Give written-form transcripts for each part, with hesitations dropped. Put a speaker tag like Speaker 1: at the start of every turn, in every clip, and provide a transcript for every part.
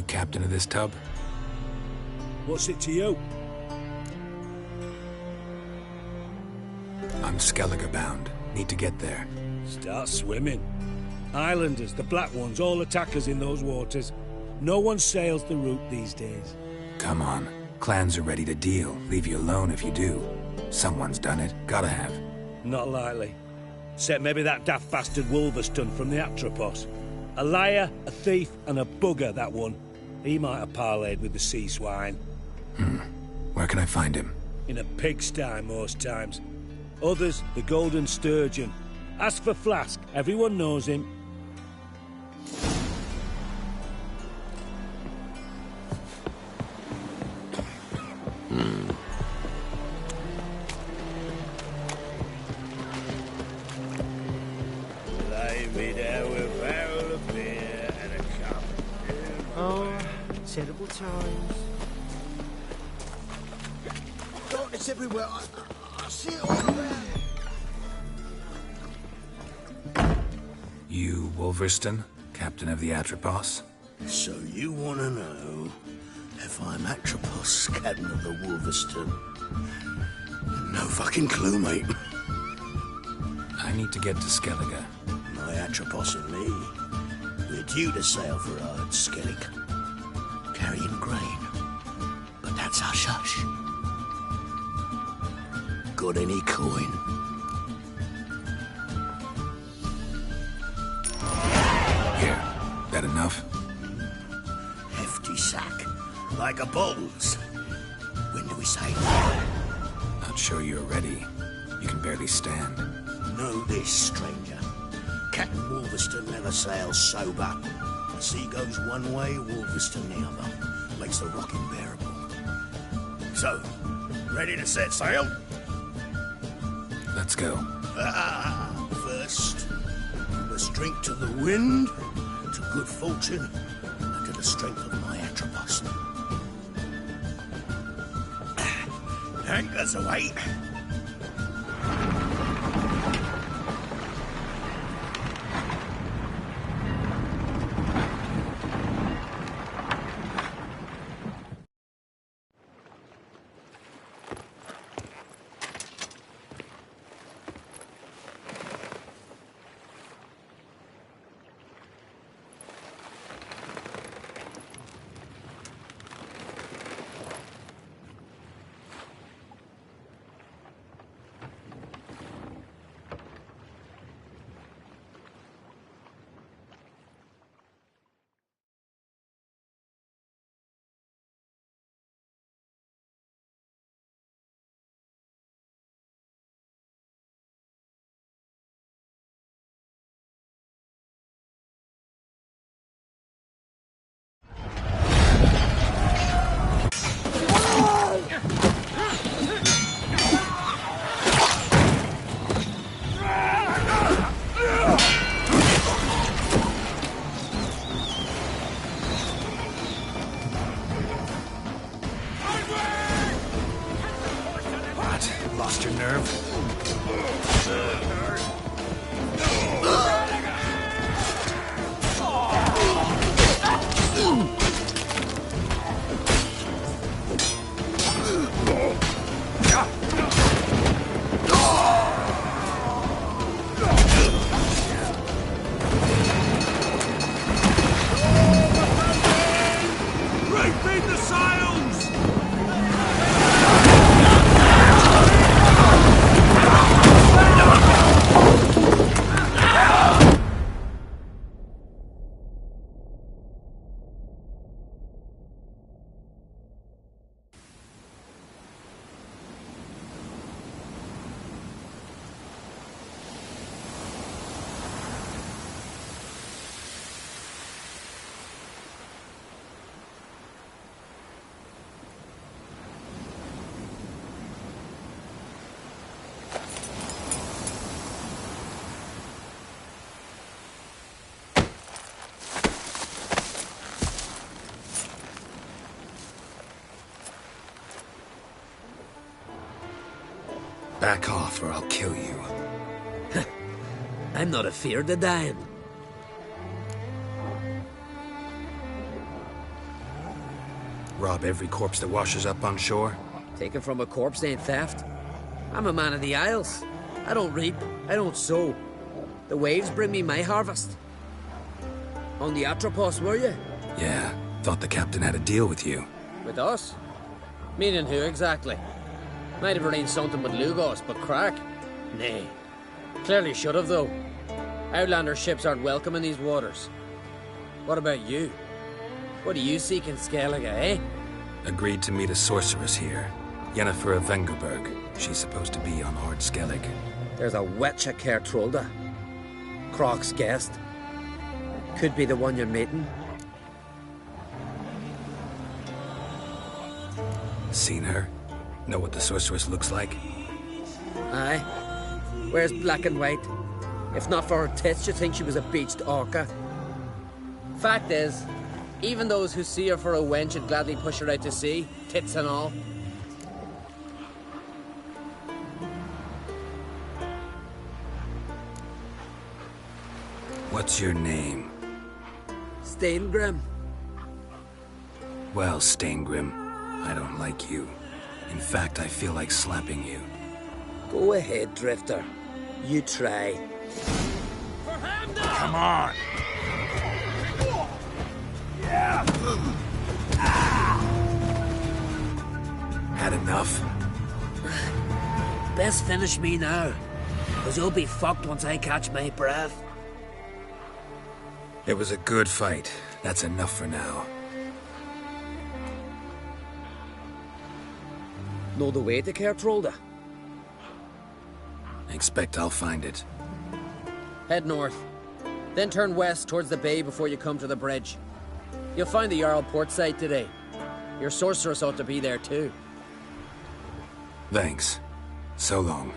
Speaker 1: captain of this tub?
Speaker 2: What's it to you?
Speaker 1: I'm Skellige bound. Need to get there.
Speaker 2: Start swimming. Islanders, the black ones, all attack us in those waters. No one sails the route these days.
Speaker 1: Come on. Clans are ready to deal. Leave you alone if you do. Someone's done it. Gotta have.
Speaker 2: Not likely. Except maybe that daft bastard Wolverston from the Atropos. A liar, a thief, and a bugger, that one. He might have parlayed with the sea swine.
Speaker 1: Where can I find him?
Speaker 2: In a pigsty most times. Others, the Golden Sturgeon. Ask for Flask. Everyone knows him. Lay me there with a barrel of beer and a cup.
Speaker 3: Oh, terrible times.
Speaker 4: Darkness everywhere. I see it all around.
Speaker 1: You, Wolverston, captain of the Atropos?
Speaker 4: So you want to know if I'm Atropos, captain of the Wolverston? No fucking clue, mate.
Speaker 1: I need to get to Skellige.
Speaker 4: My Atropos and me, we're due to sail for our Skellige, carrying grain. But that's hush-hush. Got any coin?
Speaker 1: Here. That enough?
Speaker 4: Hefty sack, like a bull's. When do we sail?
Speaker 1: Not sure you're ready. You can barely stand.
Speaker 4: Know this, stranger. Captain Wolverston never sails sober. The sea goes one way, Wolverston the other. Makes the rocking bearable. So, ready to set sail?
Speaker 1: Let's go.
Speaker 4: First, we must drink to the wind, to good fortune, and to the strength of my Atropos. Anchors away.
Speaker 1: Lost your nerve?
Speaker 2: Reefing the sails!
Speaker 1: Back off or I'll kill you.
Speaker 3: I'm not afeard of dying.
Speaker 1: Rob every corpse that washes up on shore?
Speaker 5: Taken from a corpse ain't theft. I'm a man of the Isles. I don't reap, I don't sow. The waves bring me my harvest. On the Atropos, were you?
Speaker 1: Yeah, thought the captain had a deal with you.
Speaker 5: With us? Meaning who exactly? Might have arranged something with Lugos, but crack? Nay. Clearly should have, though. Outlander ships aren't welcome in these waters. What about you? What do you seek in Skellige, eh?
Speaker 1: Agreed to meet a sorceress here. Yennefer of Vengerberg. She's supposed to be on Ord Skellig.
Speaker 5: There's a witch at Kertrolda. Croc's guest. Could be the one you're meeting.
Speaker 1: Seen her? Know what the sorceress looks like?
Speaker 5: Aye. Wears black and white. If not for her tits, you'd think she was a beached orca. Fact is, even those who see her for a wench would gladly push her out to sea, tits and all.
Speaker 1: What's your name?
Speaker 5: Steingrim.
Speaker 1: Well, Steingrim, I don't like you. In fact, I feel like slapping you.
Speaker 5: Go ahead, Drifter. You try.
Speaker 4: Come on!
Speaker 1: Had enough?
Speaker 5: Best finish me now, because you'll be fucked once I catch my breath.
Speaker 1: It was a good fight. That's enough for now.
Speaker 5: Know the way to Kertrolda?
Speaker 1: Expect I'll find it.
Speaker 5: Head north. Then turn west towards the bay before you come to the bridge. You'll find the Jarl port site today. Your sorceress ought to be there too.
Speaker 1: Thanks. So long.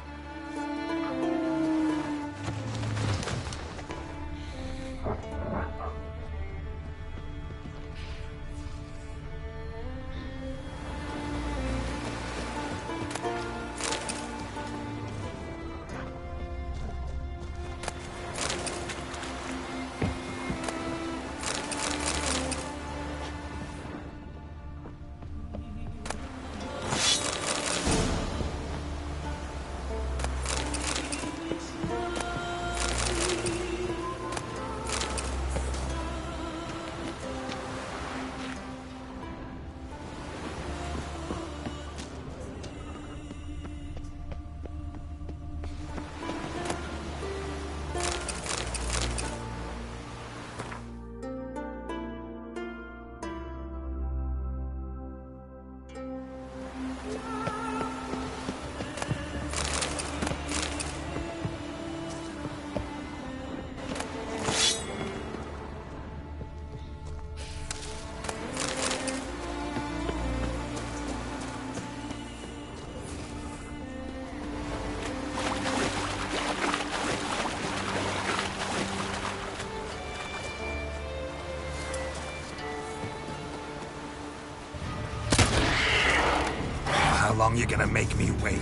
Speaker 1: How long you gonna make me wait?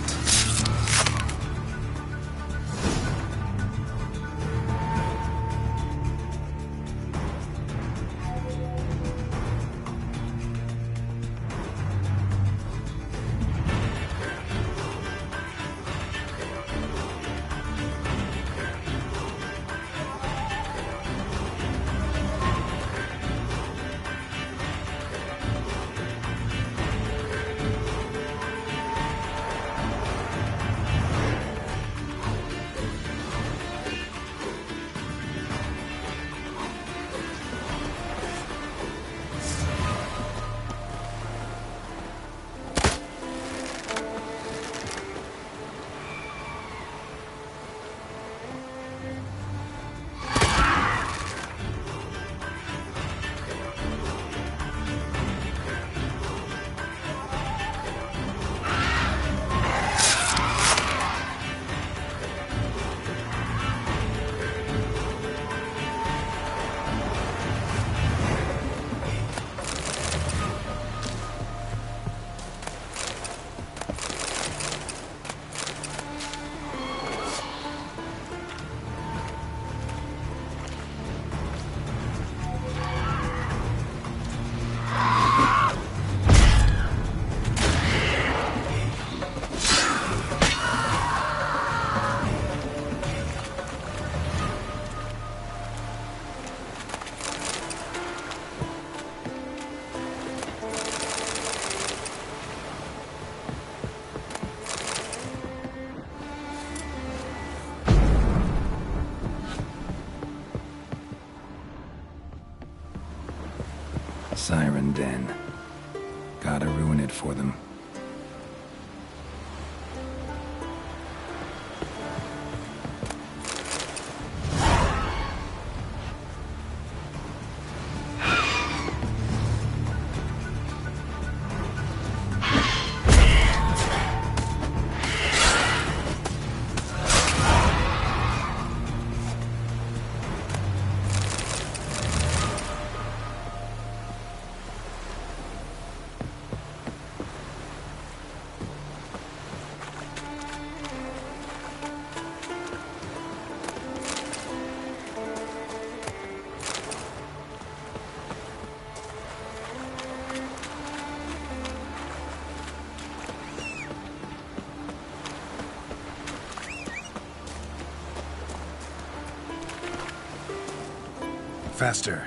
Speaker 1: den. Gotta ruin it for them. Faster.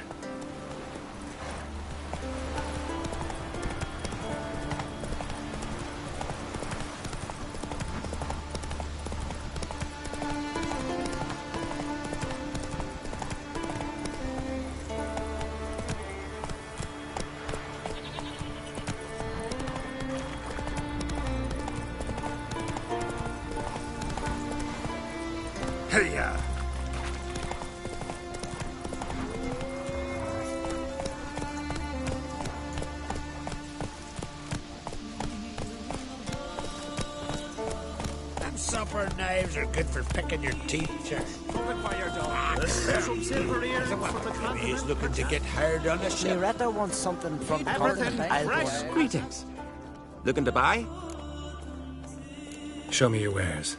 Speaker 1: Hey-ya!
Speaker 4: Supper knives are good for picking your teeth, sir.
Speaker 3: Some silver earrings for the
Speaker 4: He's
Speaker 3: continent.
Speaker 4: looking to get hired on the ship.
Speaker 6: Loretta wants something from the
Speaker 3: Everything
Speaker 6: continent. I'll go
Speaker 3: fresh.
Speaker 6: away.
Speaker 7: Greetings. Looking to buy?
Speaker 1: Show me your wares.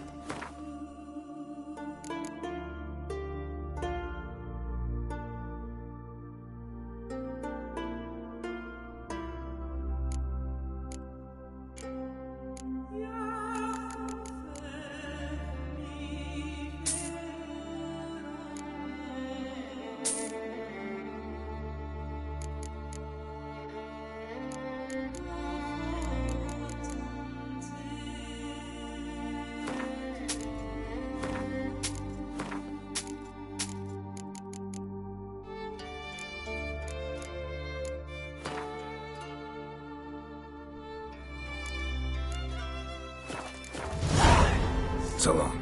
Speaker 1: So long.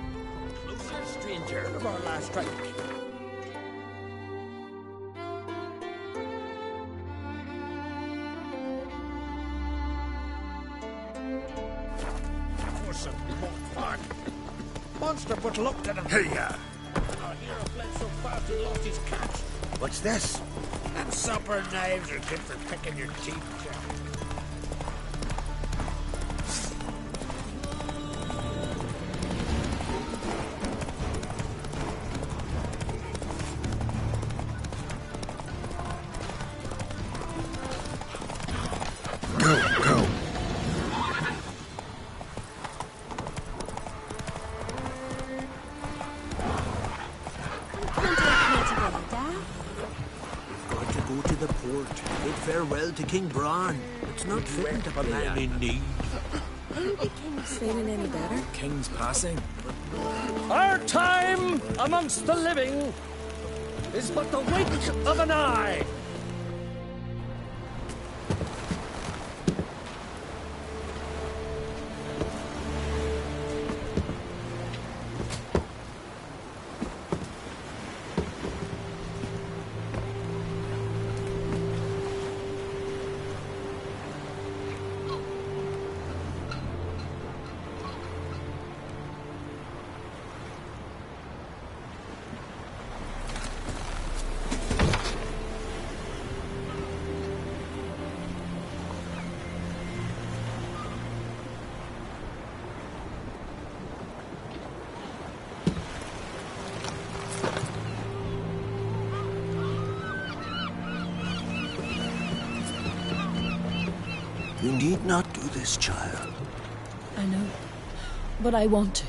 Speaker 4: Closer, stranger, of our last strike. Awesome, fuck. Monster but looked at him.
Speaker 1: Hey-ya!
Speaker 4: Our hero fled so fast he lost his catch. What's this? And supper knives are good for picking your teeth, sir.
Speaker 1: Go!
Speaker 4: Got to go to the port. Bid farewell to King Bran. It's not fitting to a man in need.
Speaker 8: Aren't the kings feeling any better?
Speaker 7: King's passing.
Speaker 2: Our time amongst the living is but the wink of an eye.
Speaker 4: You need not do this, child.
Speaker 8: I know, but I want to.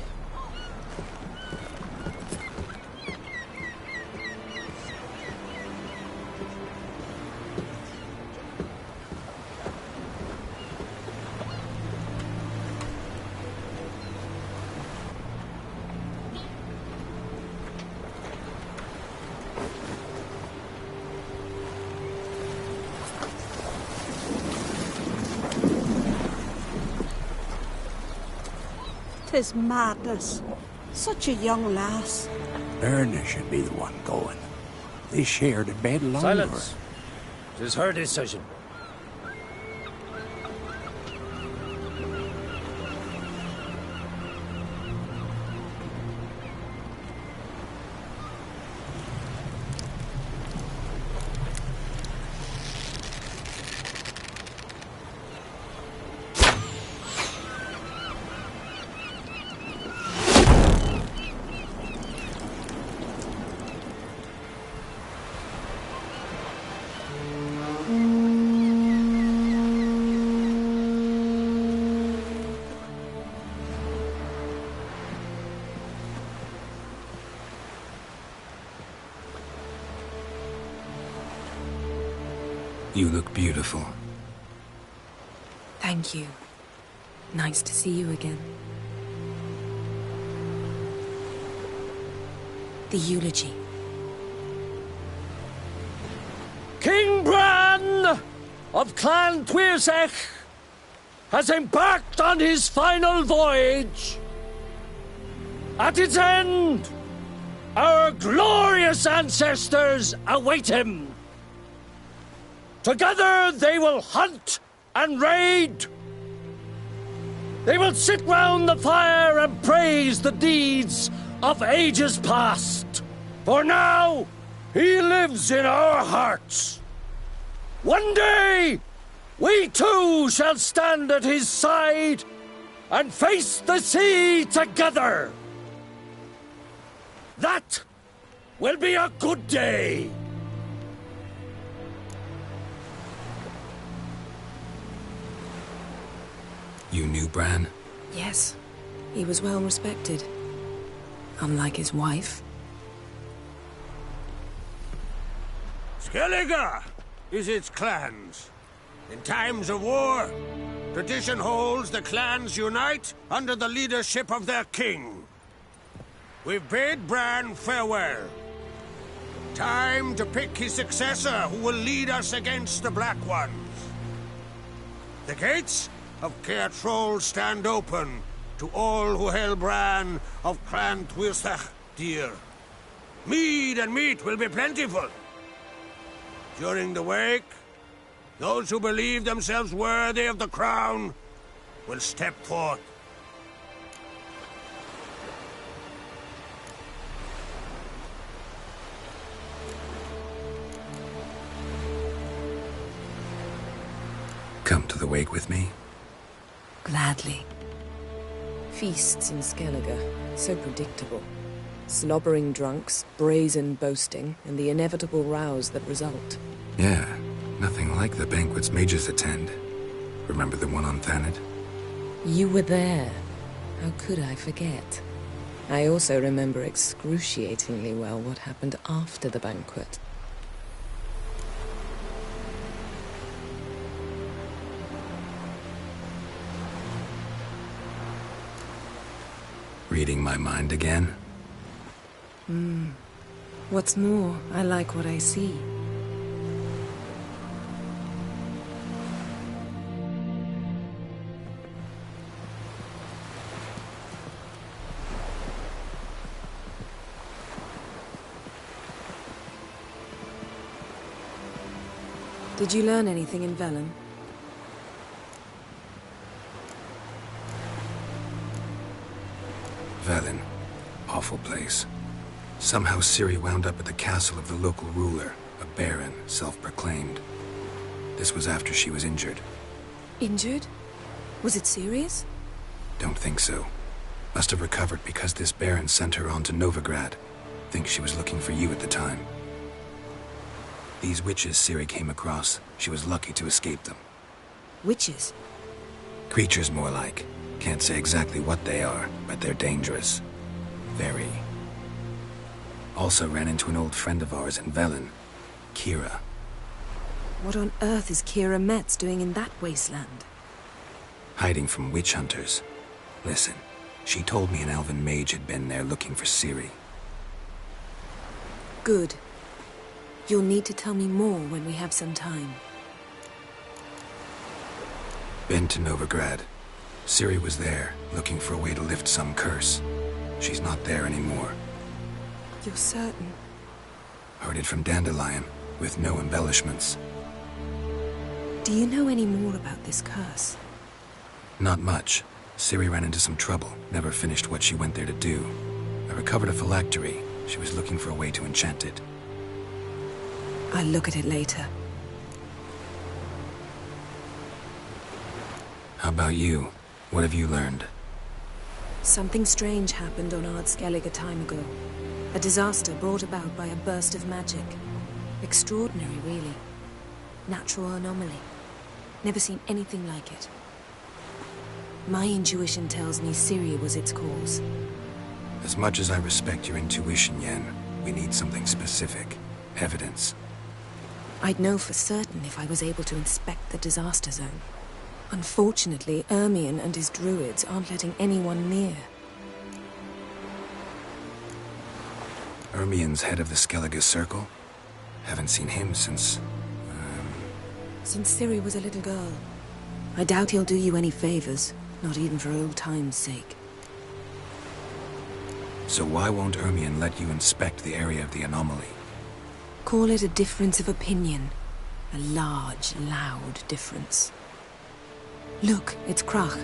Speaker 6: 'Tis madness. Such a young lass.
Speaker 4: Erna should be the one going. They shared a bed longer.
Speaker 2: Silence. 'Tis her decision.
Speaker 1: You look beautiful.
Speaker 8: Thank you. Nice to see you again. The eulogy.
Speaker 2: King Bran of Clan Tuirsech has embarked on his final voyage. At its end, our glorious ancestors await him. Together they will hunt and raid. They will sit round the fire and praise the deeds of ages past. For now, he lives in our hearts. One day, we too shall stand at his side and face the sea together. That will be a good day.
Speaker 1: You knew Bran?
Speaker 8: Yes, he was well respected. Unlike his wife.
Speaker 4: Skellige is its clans. In times of war, tradition holds the clans unite under the leadership of their king. We've bid Bran farewell. Time to pick his successor who will lead us against the Black Ones. The gates of Caer Troll stand open to all who hail Bran of Clan Tuirsech dear. Mead and meat will be plentiful. During the wake, those who believe themselves worthy of the crown will step forth.
Speaker 1: Come to the wake with me?
Speaker 8: Gladly. Feasts in Skellige, so predictable. Slobbering drunks, brazen boasting, and the inevitable rows that result.
Speaker 1: Yeah, nothing like the banquets mages attend. Remember the one on Thanet?
Speaker 8: You were there. How could I forget? I also remember excruciatingly well what happened after the banquet.
Speaker 1: Reading my mind again?
Speaker 8: What's more, I like what I see. Did you learn anything in Velen?
Speaker 1: Velen. Awful place. Somehow Ciri wound up at the castle of the local ruler, a baron, self-proclaimed. This was after she was injured.
Speaker 8: Injured? Was it serious?
Speaker 1: Don't think so. Must have recovered because this baron sent her on to Novigrad. Think she was looking for you at the time. These witches Ciri came across, she was lucky to escape them.
Speaker 8: Witches?
Speaker 1: Creatures more like. Can't say exactly what they are, but they're dangerous. Very. Also ran into an old friend of ours in Velen, Kira.
Speaker 8: What on earth is Kira Metz doing in that wasteland?
Speaker 1: Hiding from witch hunters. Listen, she told me an elven mage had been there looking for Ciri.
Speaker 8: Good. You'll need to tell me more when we have some time.
Speaker 1: Been to Novigrad. Ciri was there, looking for a way to lift some curse. She's not there anymore.
Speaker 8: You're certain?
Speaker 1: Heard it from Dandelion, with no embellishments.
Speaker 8: Do you know any more about this curse?
Speaker 1: Not much. Ciri ran into some trouble, never finished what she went there to do. I recovered a phylactery. She was looking for a way to enchant it.
Speaker 8: I'll look at it later.
Speaker 1: How about you? What have you learned?
Speaker 8: Something strange happened on Ard Skellige a time ago. A disaster brought about by a burst of magic. Extraordinary, really. Natural anomaly. Never seen anything like it. My intuition tells me Ciri was its cause.
Speaker 1: As much as I respect your intuition, Yen, we need something specific. Evidence.
Speaker 8: I'd know for certain if I was able to inspect the disaster zone. Unfortunately, Ermion and his druids aren't letting anyone near.
Speaker 1: Ermion's head of the Skellige Circle? Haven't seen him since...
Speaker 8: Since Ciri was a little girl. I doubt he'll do you any favors, not even for old time's sake.
Speaker 1: So why won't Ermion let you inspect the area of the anomaly?
Speaker 8: Call it a difference of opinion. A large, loud difference. Look, it's Krach.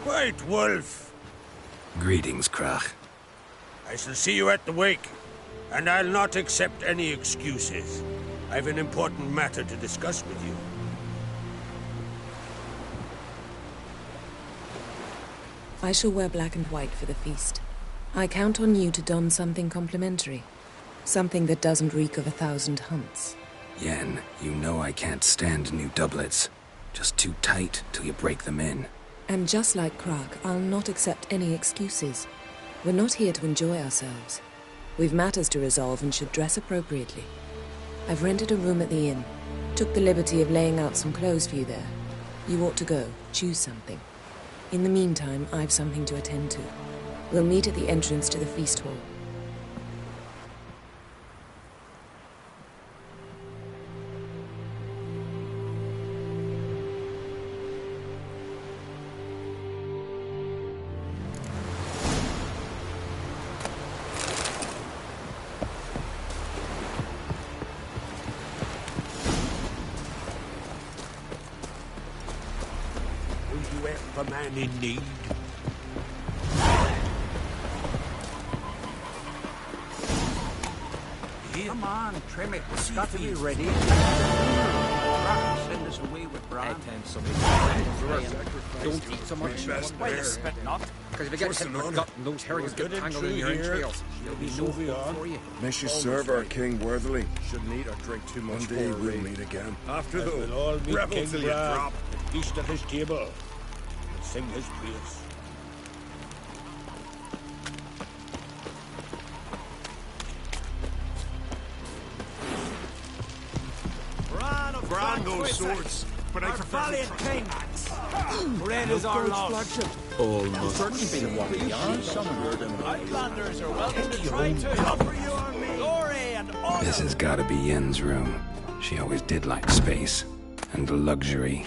Speaker 4: White Wolf!
Speaker 1: Greetings, Krach.
Speaker 4: I shall see you at the wake, and I'll not accept any excuses. I've an important matter to discuss with you.
Speaker 8: I shall wear black and white for the feast. I count on you to don something complimentary. Something that doesn't reek of 1,000 hunts.
Speaker 1: Yen, you know I can't stand new doublets. Just too tight till you break them in.
Speaker 8: And just like Krach, I'll not accept any excuses. We're not here to enjoy ourselves. We've matters to resolve and should dress appropriately. I've rented a room at the inn. Took the liberty of laying out some clothes for you there. You ought to go. Choose something. In the meantime, I've something to attend to. We'll meet at the entrance to the feast hall.
Speaker 4: Will you help a man in need?
Speaker 3: Come on, trim it. It's got to be ready. Send us away with Bran.
Speaker 2: Don't eat so much. Why you spit not? Because if you get hit in the gut and those herrings get tangled in your entrails, there'll be no hope for you.
Speaker 9: May she serve our king worthily.
Speaker 3: Shouldn't eat or drink too much.
Speaker 9: One day we'll meet again.
Speaker 4: After the
Speaker 3: We'll all meet
Speaker 4: rebel
Speaker 3: King
Speaker 4: till you
Speaker 3: Bran.
Speaker 4: drop, and feast at his table, and sing his praise.
Speaker 3: Bran those swords, but I prefer the king. Red is our loss.
Speaker 2: Almost. Certainly been one beyond some
Speaker 3: Outlanders are welcome to try to offer you on me. Glory and honor.
Speaker 1: This has gotta be Yen's room. She always did like space. And luxury.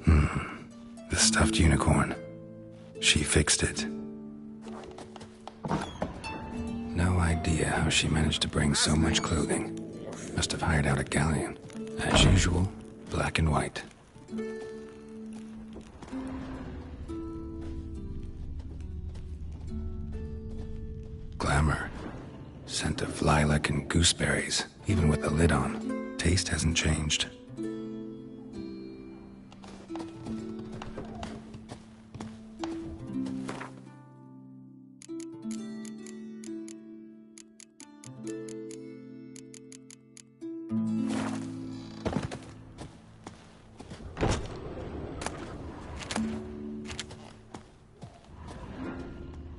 Speaker 1: The stuffed unicorn. She fixed it. No idea how she managed to bring so much clothing. Must have hired out a galleon. As usual, black and white. Glamour. Scent of lilac and gooseberries, even with the lid on. Taste hasn't changed.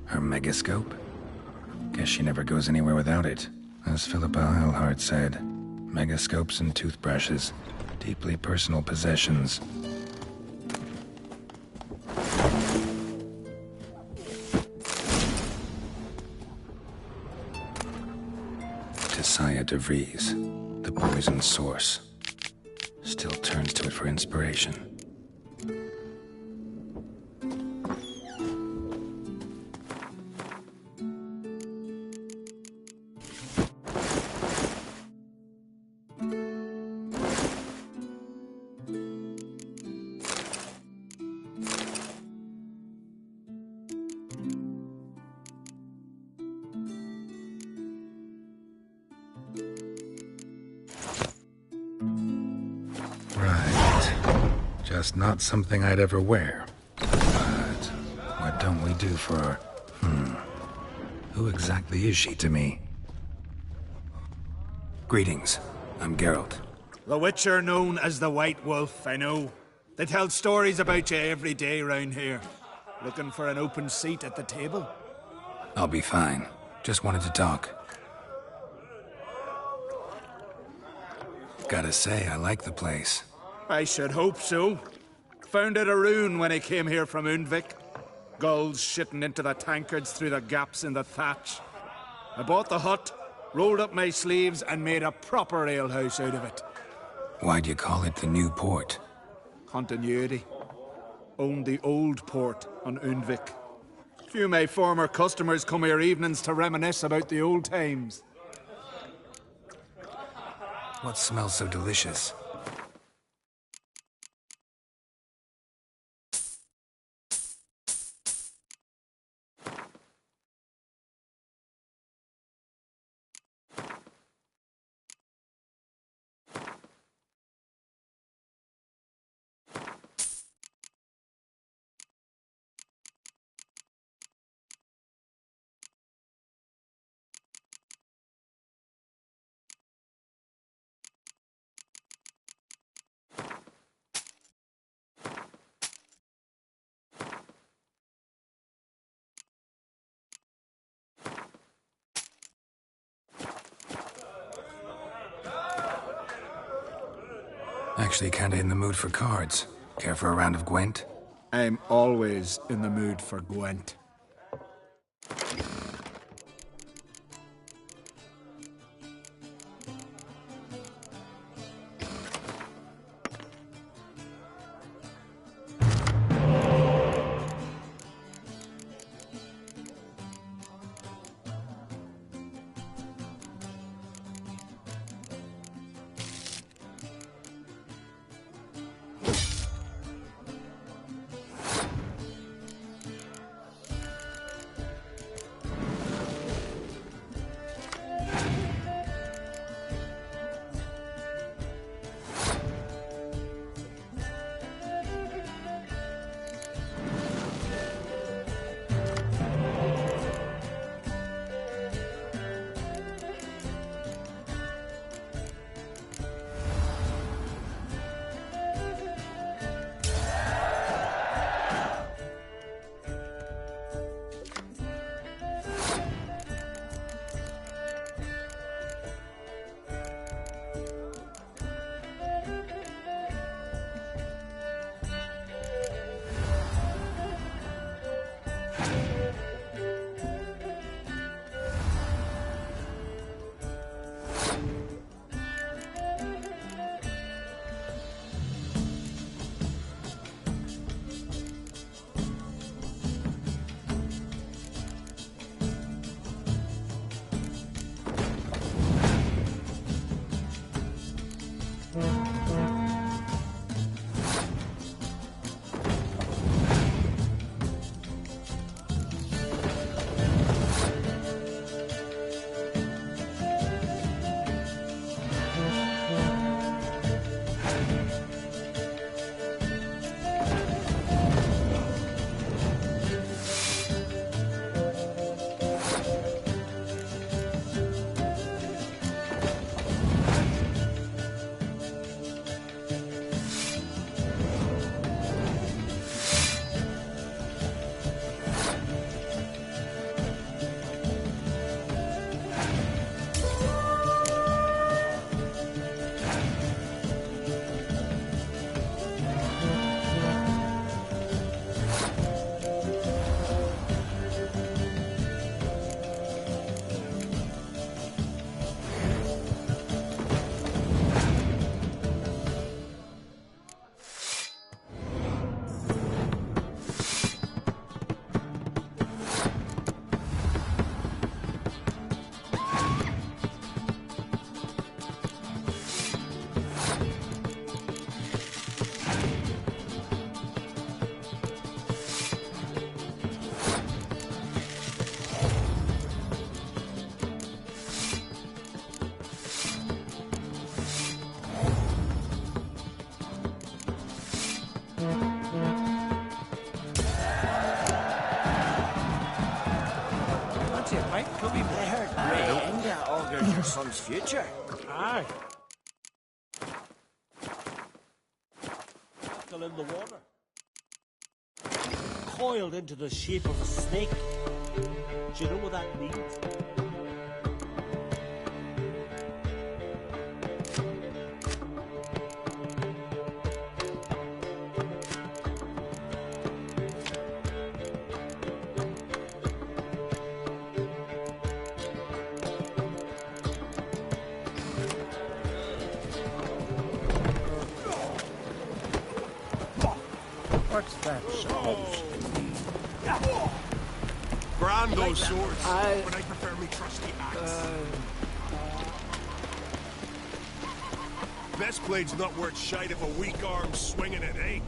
Speaker 1: Her megascope? Guess she never goes anywhere without it. As Philippa Eilhart said, megascopes and toothbrushes, deeply personal possessions. Messiah de Vries, the poison source. Still turns to it for inspiration. Just not something I'd ever wear. But what don't we do for... Who exactly is she to me? Greetings. I'm Geralt.
Speaker 3: The Witcher known as the White Wolf, I know. They tell stories about you every day round here. Looking for an open seat at the table?
Speaker 1: I'll be fine. Just wanted to talk. Gotta say, I like the place.
Speaker 3: I should hope so. Found it a ruin when I came here from Undvik. Gulls shitting into the tankards through the gaps in the thatch. I bought the hut, rolled up my sleeves, and made a proper alehouse out of it.
Speaker 1: Why'd you call it the New Port?
Speaker 3: Continuity. Owned the old port on Undvik. Few of my former customers come here evenings to reminisce about the old times.
Speaker 1: What smells so delicious? Actually kinda in the mood for cards. Care for a round of Gwent?
Speaker 3: I'm always in the mood for Gwent.
Speaker 7: son's future.
Speaker 2: Aye. Still in the water. Coiled into the shape of a snake. Do you know what that means? What's that supposed to mean?
Speaker 10: Brand those swords, but I prefer me trusty axe. Best blade's not worth shite if a weak arm's swinging it, eh?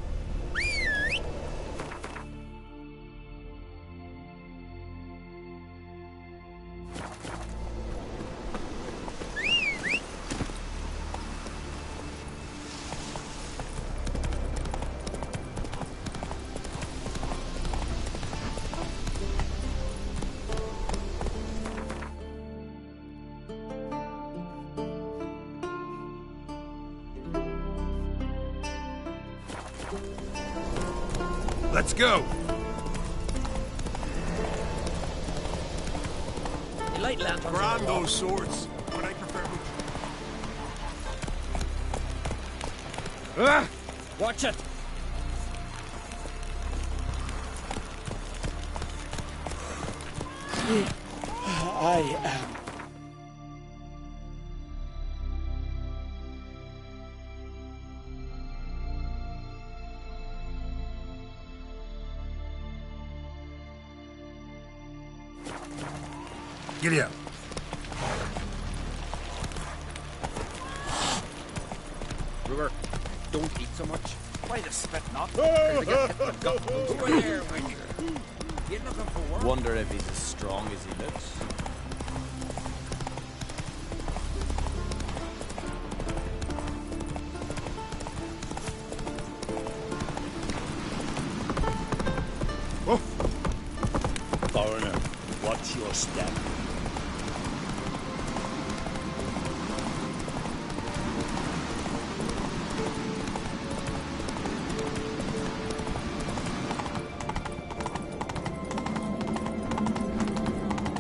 Speaker 10: Let's go!
Speaker 5: You light lanterns.
Speaker 10: Brand those swords, but I prefer me.
Speaker 2: Watch it! I am.
Speaker 10: Giddy up.
Speaker 7: Brewer, don't eat so much.
Speaker 10: Why the spit not?
Speaker 7: Over there, Witcher. You looking for work?
Speaker 11: Wonder if he's as strong as he looks.
Speaker 10: Oh.
Speaker 2: Foreigner, watch your step.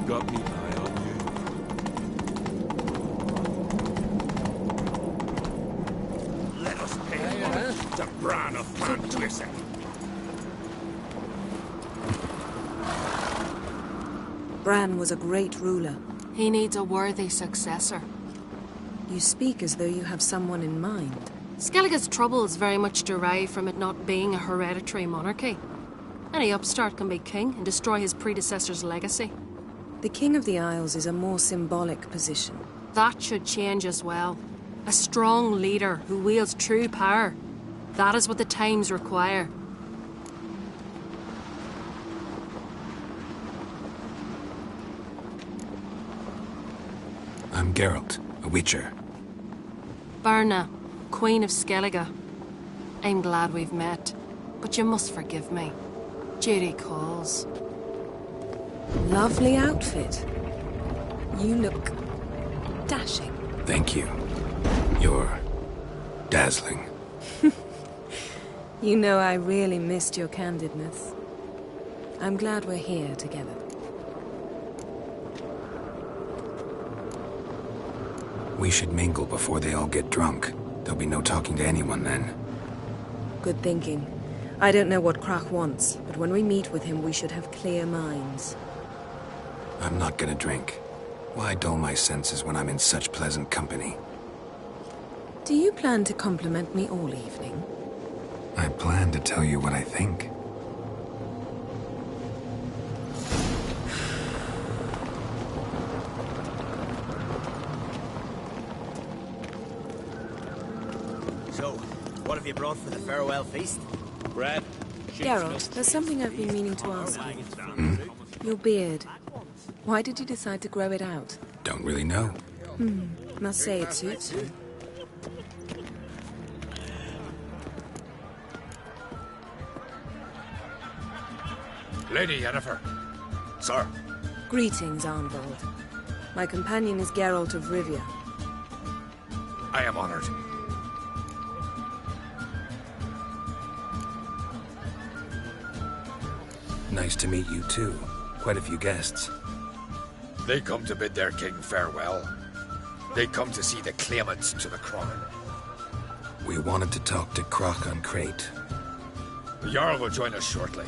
Speaker 10: Got me eye on you. Let us pay homage to Bran of Clan Twisset.
Speaker 8: Bran was a great ruler.
Speaker 12: He needs a worthy successor.
Speaker 8: You speak as though you have someone in mind.
Speaker 12: Skellige's troubles very much derive from it not being a hereditary monarchy. Any upstart can be king and destroy his predecessor's legacy.
Speaker 8: The King of the Isles is a more symbolic position.
Speaker 12: That should change as well. A strong leader who wields true power. That is what the times require.
Speaker 1: I'm Geralt, a Witcher.
Speaker 12: Berna, Queen of Skellige. I'm glad we've met, but you must forgive me. Duty calls.
Speaker 8: Lovely outfit. You look dashing.
Speaker 1: Thank you. You're dazzling.
Speaker 8: You know I really missed your candidness. I'm glad we're here together.
Speaker 1: We should mingle before they all get drunk. There'll be no talking to anyone then.
Speaker 8: Good thinking. I don't know what Krach wants, but when we meet with him, we should have clear minds.
Speaker 1: I'm not gonna drink. Why dull my senses when I'm in such pleasant company?
Speaker 8: Do you plan to compliment me all evening?
Speaker 1: I plan to tell you what I think.
Speaker 7: So, what have you brought for the farewell feast?
Speaker 2: Bread.
Speaker 8: Geralt, there's something I've been meaning to ask you. Your beard. Why did you decide to grow it out?
Speaker 1: Don't really know.
Speaker 8: Must say it suits you.
Speaker 10: Lady Yennefer. Sir.
Speaker 8: Greetings, Arnvold. My companion is Geralt of Rivia.
Speaker 10: I am honored.
Speaker 1: Nice to meet you too. Quite a few guests.
Speaker 10: They come to bid their king farewell. They come to see the claimants to the crown.
Speaker 1: We wanted to talk to Croc on Crate.
Speaker 10: The Jarl will join us shortly.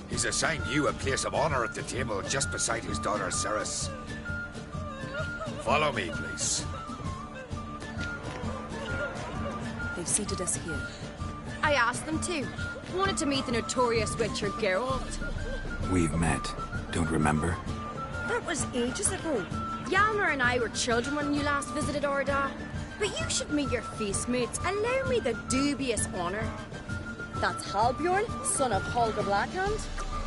Speaker 10: He's assigned you a place of honor at the table just beside his daughter Ceres. Follow me, please.
Speaker 8: They've seated us here.
Speaker 13: I asked them to. Wanted to meet the notorious Witcher Geralt.
Speaker 1: We've met. Don't remember?
Speaker 13: That was ages ago. Hjalmar and I were children when you last visited Orda. But you should meet your feast mates. Allow me the dubious honor. That's Halbjorn, son of Holger Blackhand.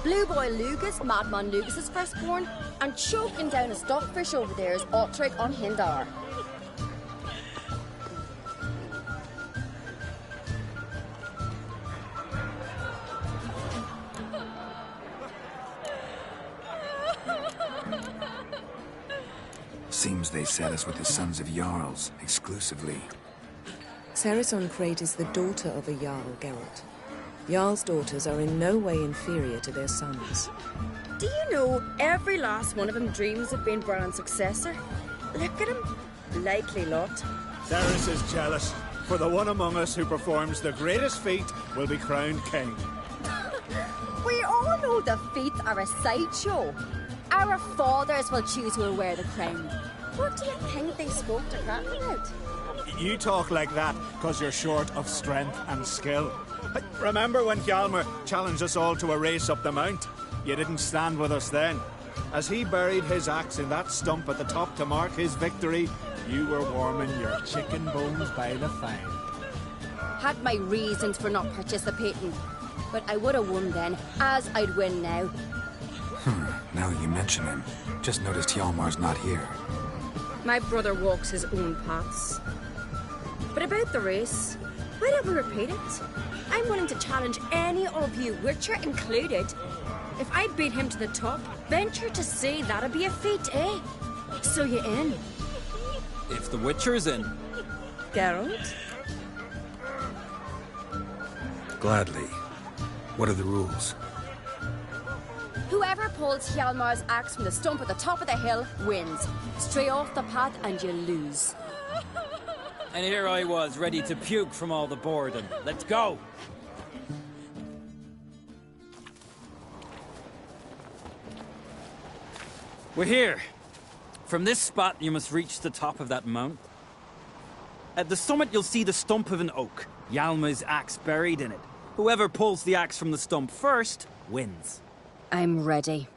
Speaker 13: Blue Boy Lugas, Madman Lugas' firstborn. And choking down a stockfish over there is Ottric on Hindar.
Speaker 1: Seems they set us with the sons of Jarls, exclusively.
Speaker 8: Ceres on Crate is the daughter of a Jarl, Geralt. Jarl's daughters are in no way inferior to their sons.
Speaker 13: Do you know every last one of them dreams of being Bran's successor? Look at him. Likely lot.
Speaker 3: Ceres is jealous, for the one among us who performs the greatest feat will be crowned king.
Speaker 13: We all know the feats are a sideshow. Our fathers will choose who will wear the crown. What do you think they spoke to Crack about?
Speaker 3: You talk like that because you're short of strength and skill. Remember when Hjalmar challenged us all to a race up the mount? You didn't stand with us then. As he buried his axe in that stump at the top to mark his victory, you were warming your chicken bones by the fire.
Speaker 13: Had my reasons for not participating, but I would have won then, as I'd win now.
Speaker 1: Now you mention him. Just noticed Hjalmar's not here.
Speaker 13: My brother walks his own paths. But about the race, why don't we repeat it? I'm willing to challenge any of you, Witcher included. If I beat him to the top, venture to say that'd be a feat, eh? So you in?
Speaker 11: If the Witcher's in.
Speaker 8: Geralt?
Speaker 1: Gladly. What are the rules?
Speaker 13: Whoever pulls Hjalmar's axe from the stump at the top of the hill wins. Stray off the path and you lose.
Speaker 11: And here I was, ready to puke from all the boredom. Let's go! We're here. From this spot, you must reach the top of that mount. At the summit, you'll see the stump of an oak. Hjalmar's axe buried in it. Whoever pulls the axe from the stump first, wins.
Speaker 13: I'm ready.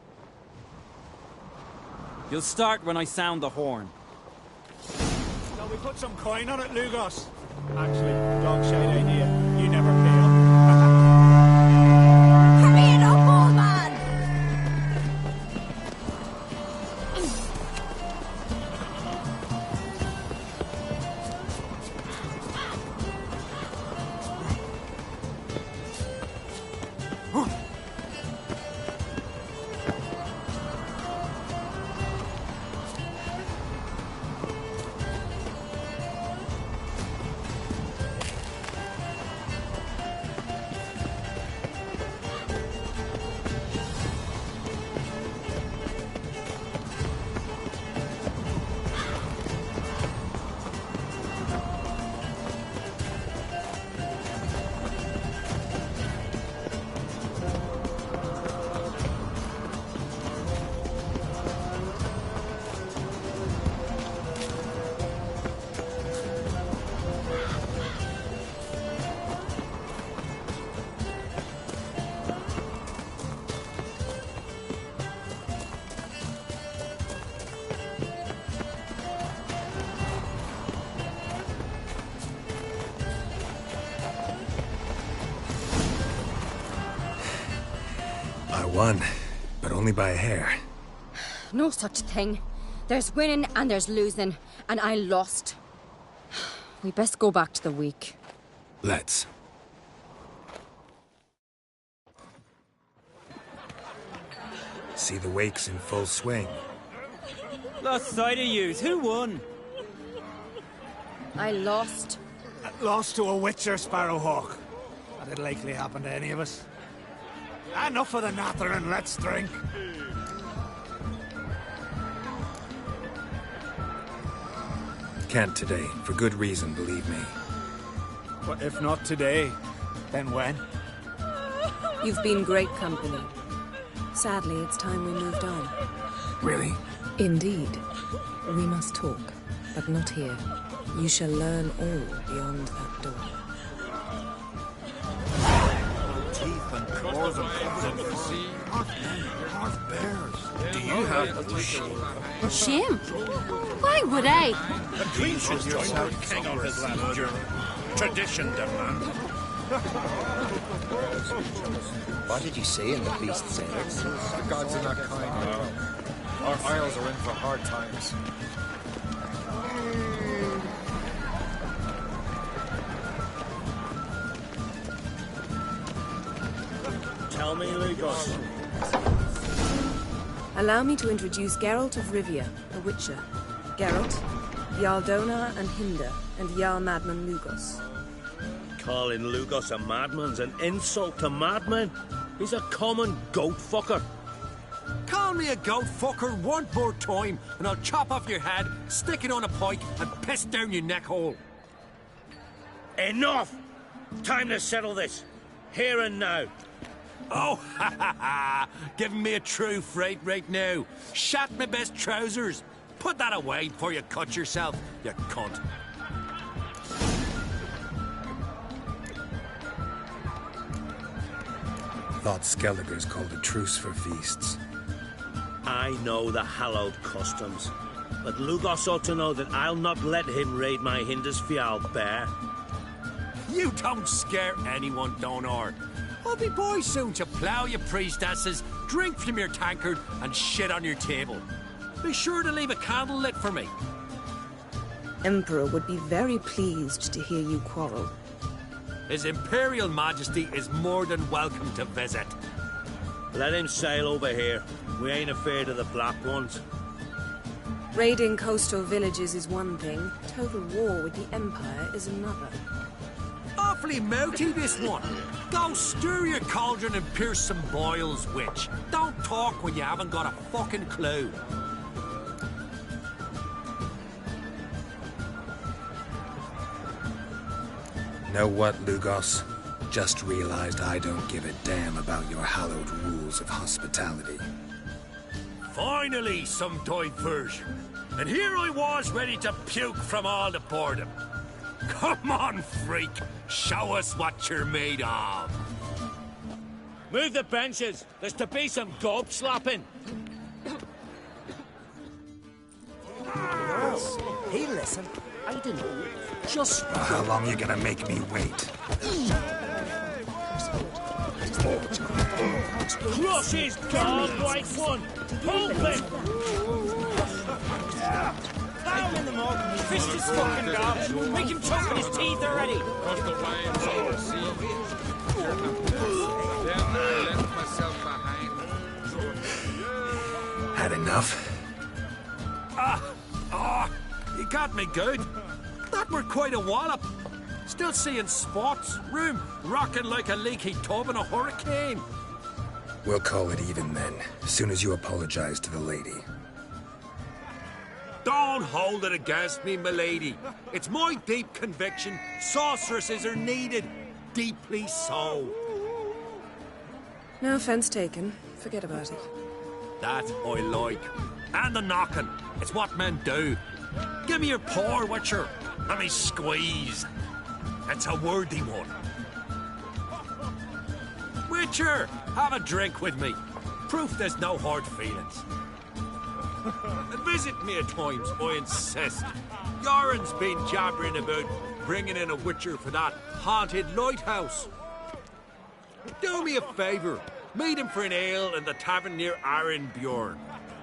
Speaker 11: You'll start when I sound the horn.
Speaker 3: Shall we put some coin on it, Lugos? Actually, dog shite idea. You never pay up.
Speaker 13: Hurry it up, old man!
Speaker 1: Won, but only by a hair.
Speaker 13: No such thing. There's winning and there's losing, and I lost. We best go back to the week.
Speaker 1: Let's. See the wakes in full swing.
Speaker 11: Lost sight of yous. Who won?
Speaker 13: I lost.
Speaker 3: Lost to a witcher, Sparrowhawk. That'd likely happen to any of us. Enough of the nattering, let's drink.
Speaker 1: Can't today, for good reason, believe me.
Speaker 3: But if not today, then when?
Speaker 8: You've been great company. Sadly, it's time we moved on.
Speaker 1: Really?
Speaker 8: Indeed. We must talk, but not here. You shall learn all beyond that door.
Speaker 7: Teeth and claws and covered in sea. Half bears.
Speaker 4: Do you have a shame?
Speaker 12: Shame? Why would I?
Speaker 4: The queen should join the king on his last journey. Tradition demand.
Speaker 14: What did you say in the feast, sailors?
Speaker 10: The gods are not kind now. Our isles are in for hard times.
Speaker 4: Tell me, Lugos.
Speaker 8: Allow me to introduce Geralt of Rivia, a witcher. Geralt, Jarl Donar and Hinder, and Jarl Madman Lugos.
Speaker 4: Calling Lugos a madman's an insult to madmen. He's a common goat fucker.
Speaker 15: Call me a goat fucker one more time, and I'll chop off your head, stick it on a pike, and piss down your neck hole.
Speaker 4: Enough! Time to settle this. Here and now.
Speaker 15: Oh, ha ha ha! Giving me a true fright right now. Shat my best trousers. Put that away before you cut yourself, you cunt.
Speaker 1: Thought Skellige's called a truce for feasts.
Speaker 4: I know the hallowed customs, but Lugos ought to know that I'll not let him raid my Hindisfial bear.
Speaker 15: You don't scare anyone, Donar. I'll be boys soon to plough your priestesses, drink from your tankard, and shit on your table. Be sure to leave a candle lit for me.
Speaker 6: Emperor would be very pleased to hear you quarrel.
Speaker 15: His Imperial Majesty is more than welcome to visit.
Speaker 4: Let him sail over here. We ain't afraid of the Black Ones.
Speaker 8: Raiding coastal villages is one thing. Total war with the Empire is another.
Speaker 15: Awfully mouty, this one. Go stir your cauldron and pierce some boils, witch. Don't talk when you haven't got a fucking clue.
Speaker 1: Know what, Lugos? Just realized I don't give a damn about your hallowed rules of hospitality.
Speaker 4: Finally, some diversion. And here I was ready to puke from all the boredom. Come on, freak. Show us what you're made of. Move the benches. There's to be some gob slapping.
Speaker 14: Hey, listen. I don't know. Just...
Speaker 1: How long you gonna make me wait?
Speaker 4: Crush his dog, white one! Hold him!
Speaker 11: Down in the mud! Fist his fucking dog! Make him choke with his teeth already!
Speaker 10: Across the waves over the sea. Then I left myself behind.
Speaker 1: Had enough?
Speaker 15: You got me good. That were quite a wallop. Still seeing spots, room rocking like a leaky tub in a hurricane.
Speaker 1: We'll call it even then, as soon as you apologize to the lady.
Speaker 15: Don't hold it against me, milady. It's my deep conviction sorceresses are needed. Deeply so.
Speaker 8: No offense taken. Forget about it.
Speaker 15: That I like. And the knocking. It's what men do. Give me your paw, Witcher. Let me squeeze. It's a worthy one. Witcher, have a drink with me. Proof there's no hard feelings. And visit me at times, I insist. Yoren's been jabbering about bringing in a Witcher for that haunted lighthouse. Do me a favour. Meet him for an ale in the tavern near Arenbjorn.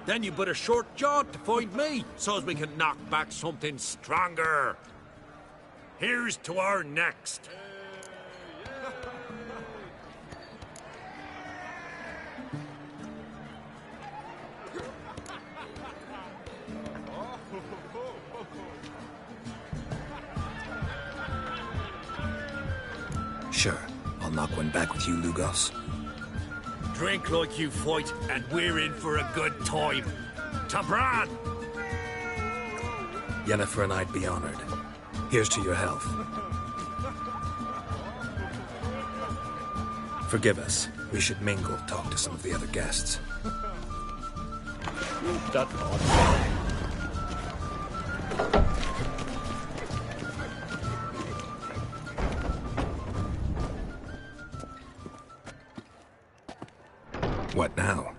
Speaker 15: Then you but a short jaunt to find me, so as we can knock back something stronger. Here's to our next.
Speaker 1: Sure, I'll knock one back with you, Lugos.
Speaker 15: Drink like you fight, and we're in for a good time. Tabran!
Speaker 1: Yennefer and I'd be honored. Here's to your health. Forgive us. We should mingle, talk to some of the other guests.
Speaker 2: That
Speaker 1: What now?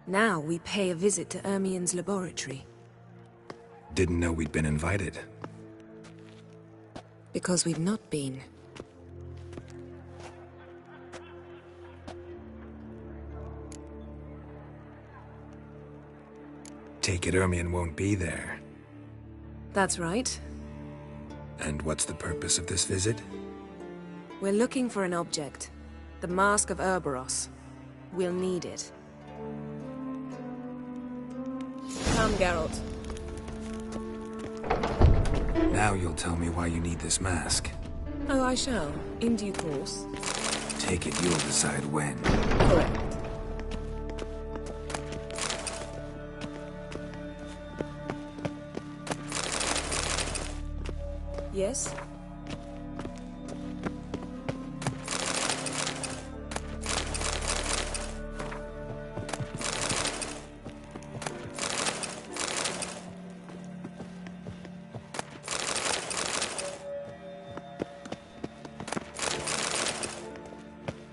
Speaker 8: Now we pay a visit to Ermien's laboratory.
Speaker 1: Didn't know we'd been invited.
Speaker 8: Because we've not been.
Speaker 1: Take it Ermien won't be there.
Speaker 8: That's right.
Speaker 1: And what's the purpose of this visit?
Speaker 8: We're looking for an object. The Mask of Ouroboros. We'll need it. Come, Geralt.
Speaker 1: Now you'll tell me why you need this mask.
Speaker 8: Oh, I shall. In due course.
Speaker 1: Take it you'll decide when.
Speaker 8: Correct. Yes?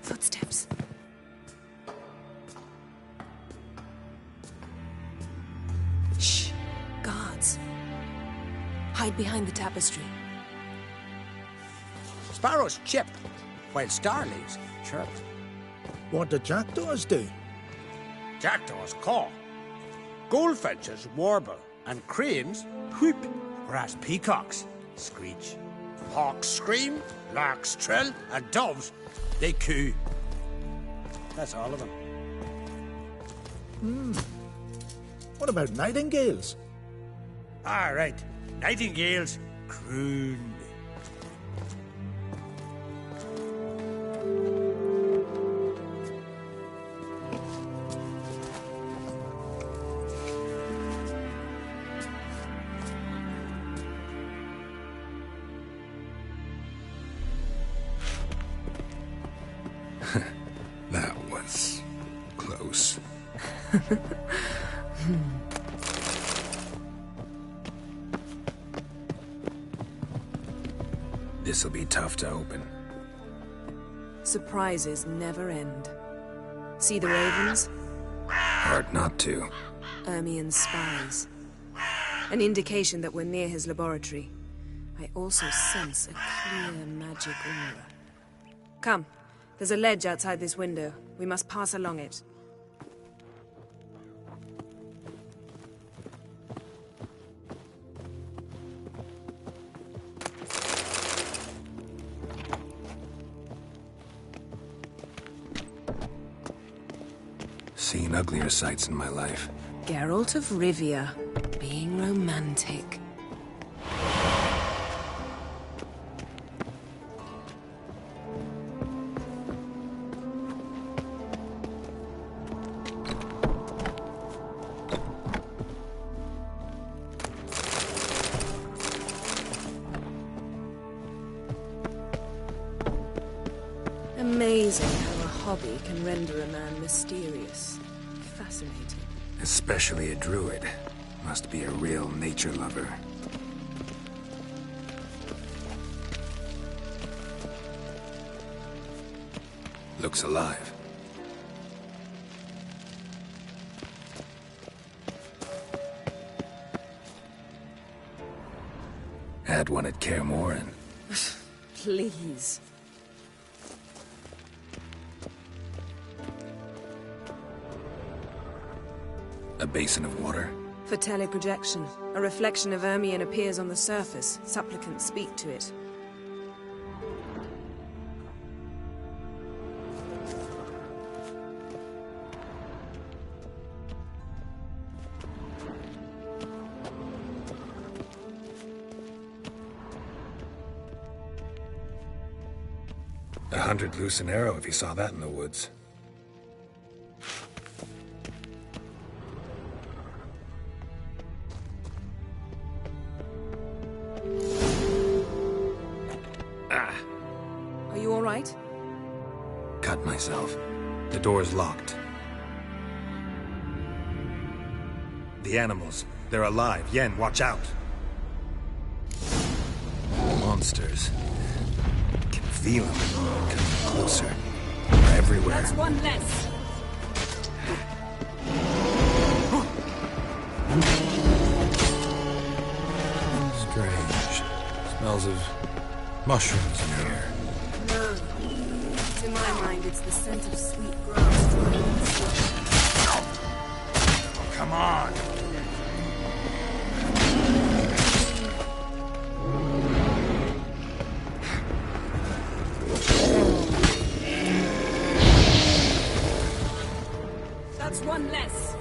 Speaker 8: Footsteps. Shh. Guards. Hide behind the tapestry.
Speaker 4: Sparrows chip, while starlings chirp.
Speaker 16: What do jackdaws do?
Speaker 4: Jackdaws caw. Goldfinches warble, and cranes whoop, whereas peacocks screech. Hawks scream, larks trill, and doves, they coo. That's all of them.
Speaker 16: What about nightingales?
Speaker 4: All right, nightingales croon.
Speaker 1: That was close. This'll be tough to open.
Speaker 8: Surprises never end. See the ravens?
Speaker 1: Hard not to.
Speaker 8: Ermien's spies. An indication that we're near his laboratory. I also sense a clear magic aura. Come. There's a ledge outside this window. We must pass along it.
Speaker 1: Seen uglier sights in my life.
Speaker 8: Geralt of Rivia, being romantic. Amazing how a hobby can render a man mysterious. Fascinating.
Speaker 1: Especially a druid. Must be a real nature lover. Looks alive. Had one at Kaer Morhen.
Speaker 8: Please.
Speaker 1: A basin of water.
Speaker 8: For teleprojection, a reflection of Ermien appears on the surface. Supplicants speak to it.
Speaker 1: 100 loose an arrow if he saw that in the woods. Ah!
Speaker 8: Are you all right?
Speaker 1: Cut myself. The door's locked. The animals. They're alive. Yen, watch out! Monsters. Can feel them. Coming closer. They're everywhere.
Speaker 8: That's one less.
Speaker 1: Strange. Smells of mushrooms in the air.
Speaker 8: No. To my mind, it's the scent of sweet grass.
Speaker 10: Oh, come on!
Speaker 8: That's one less.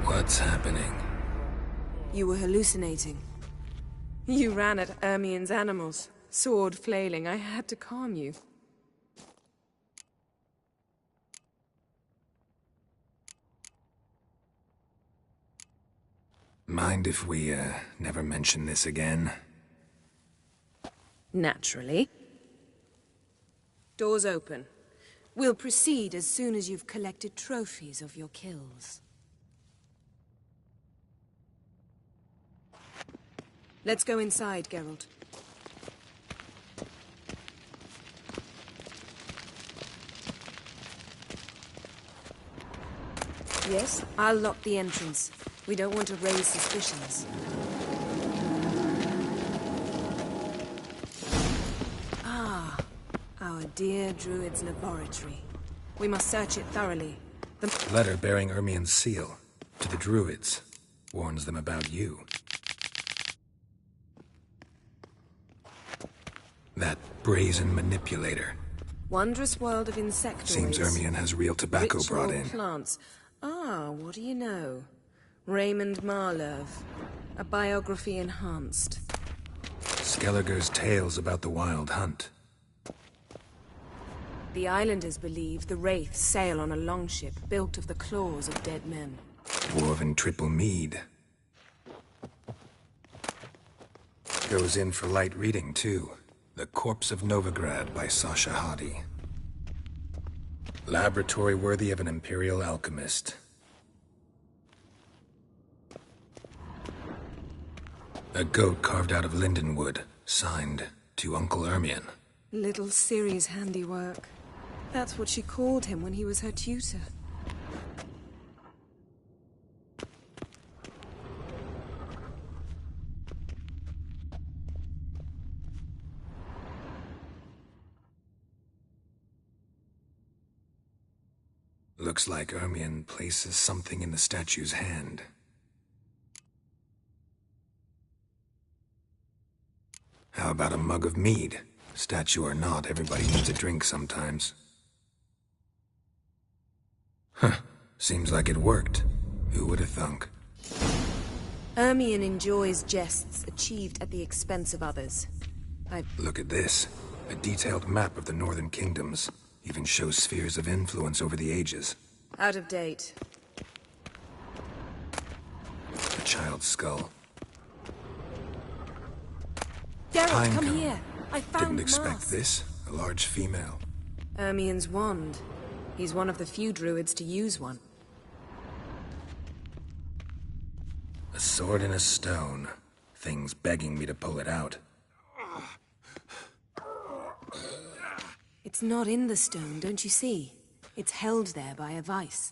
Speaker 1: What's happening?
Speaker 8: You were hallucinating. You ran at Ermien's animals, sword flailing. I had to calm you.
Speaker 1: Mind if we, never mention this again?
Speaker 8: Naturally. Doors open. We'll proceed as soon as you've collected trophies of your kills. Let's go inside, Geralt. Yes, I'll lock the entrance. We don't want to raise suspicions. Ah, our dear Druid's laboratory. We must search it thoroughly. The
Speaker 1: letter bearing Ermien's seal to the Druids warns them about you. That brazen manipulator.
Speaker 8: Wondrous world of insectoids.
Speaker 1: Seems Ermien has real tobacco brought in.
Speaker 8: Plants. Ah, what do you know? Raymond Marlove. A biography enhanced.
Speaker 1: Skellige's tales about the Wild Hunt.
Speaker 8: The islanders believe the wraiths sail on a longship built of the claws of dead men.
Speaker 1: Dwarven triple mead. Goes in for light reading, too. The Corpse of Novigrad by Sasha Hadi. Laboratory worthy of an imperial alchemist. A goat carved out of lindenwood, signed to Uncle Ermien.
Speaker 8: Little Ciri's handiwork. That's what she called him when he was her tutor.
Speaker 1: Looks like Ermien places something in the statue's hand. How about a mug of mead? Statue or not, everybody needs a drink sometimes. Huh. Seems like it worked. Who would have thunk?
Speaker 8: Ermien enjoys jests achieved at the expense of others.
Speaker 1: Look at this. A detailed map of the Northern Kingdoms. Even shows spheres of influence over the ages.
Speaker 8: Out of date.
Speaker 1: A child's skull.
Speaker 8: Geralt, come here. I found
Speaker 1: Didn't expect
Speaker 8: Mars.
Speaker 1: this. A large female.
Speaker 8: Ermien's wand. He's one of the few druids to use one.
Speaker 1: A sword and a stone. Thing's begging me to pull it out.
Speaker 8: It's not in the stone, don't you see? It's held there by a vice.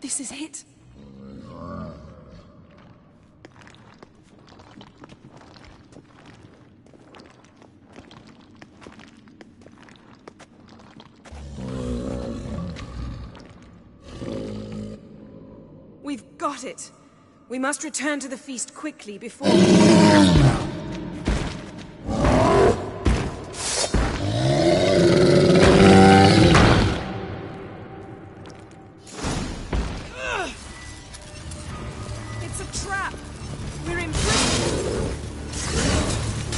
Speaker 8: This is it.
Speaker 6: We've got it. We must return to the feast quickly before... It's a trap! We're in prison!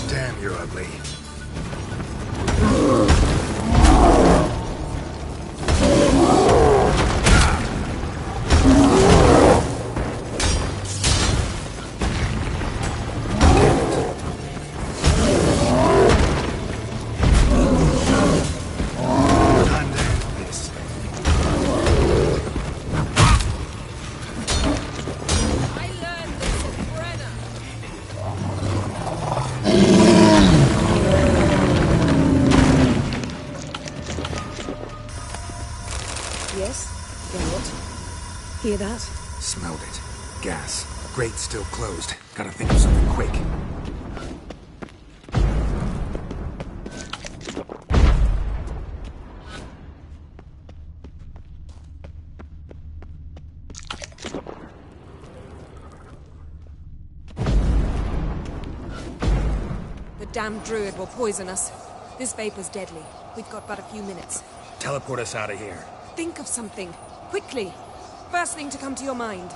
Speaker 1: Damn, you're ugly.
Speaker 8: Hear that?
Speaker 1: Smelled it. Gas. Grate's still closed. Gotta think of something quick.
Speaker 6: The damned druid will poison us. This vapor's deadly. We've got but a few minutes.
Speaker 10: Teleport us out of here.
Speaker 6: Think of something. Quickly. First thing to come to your mind.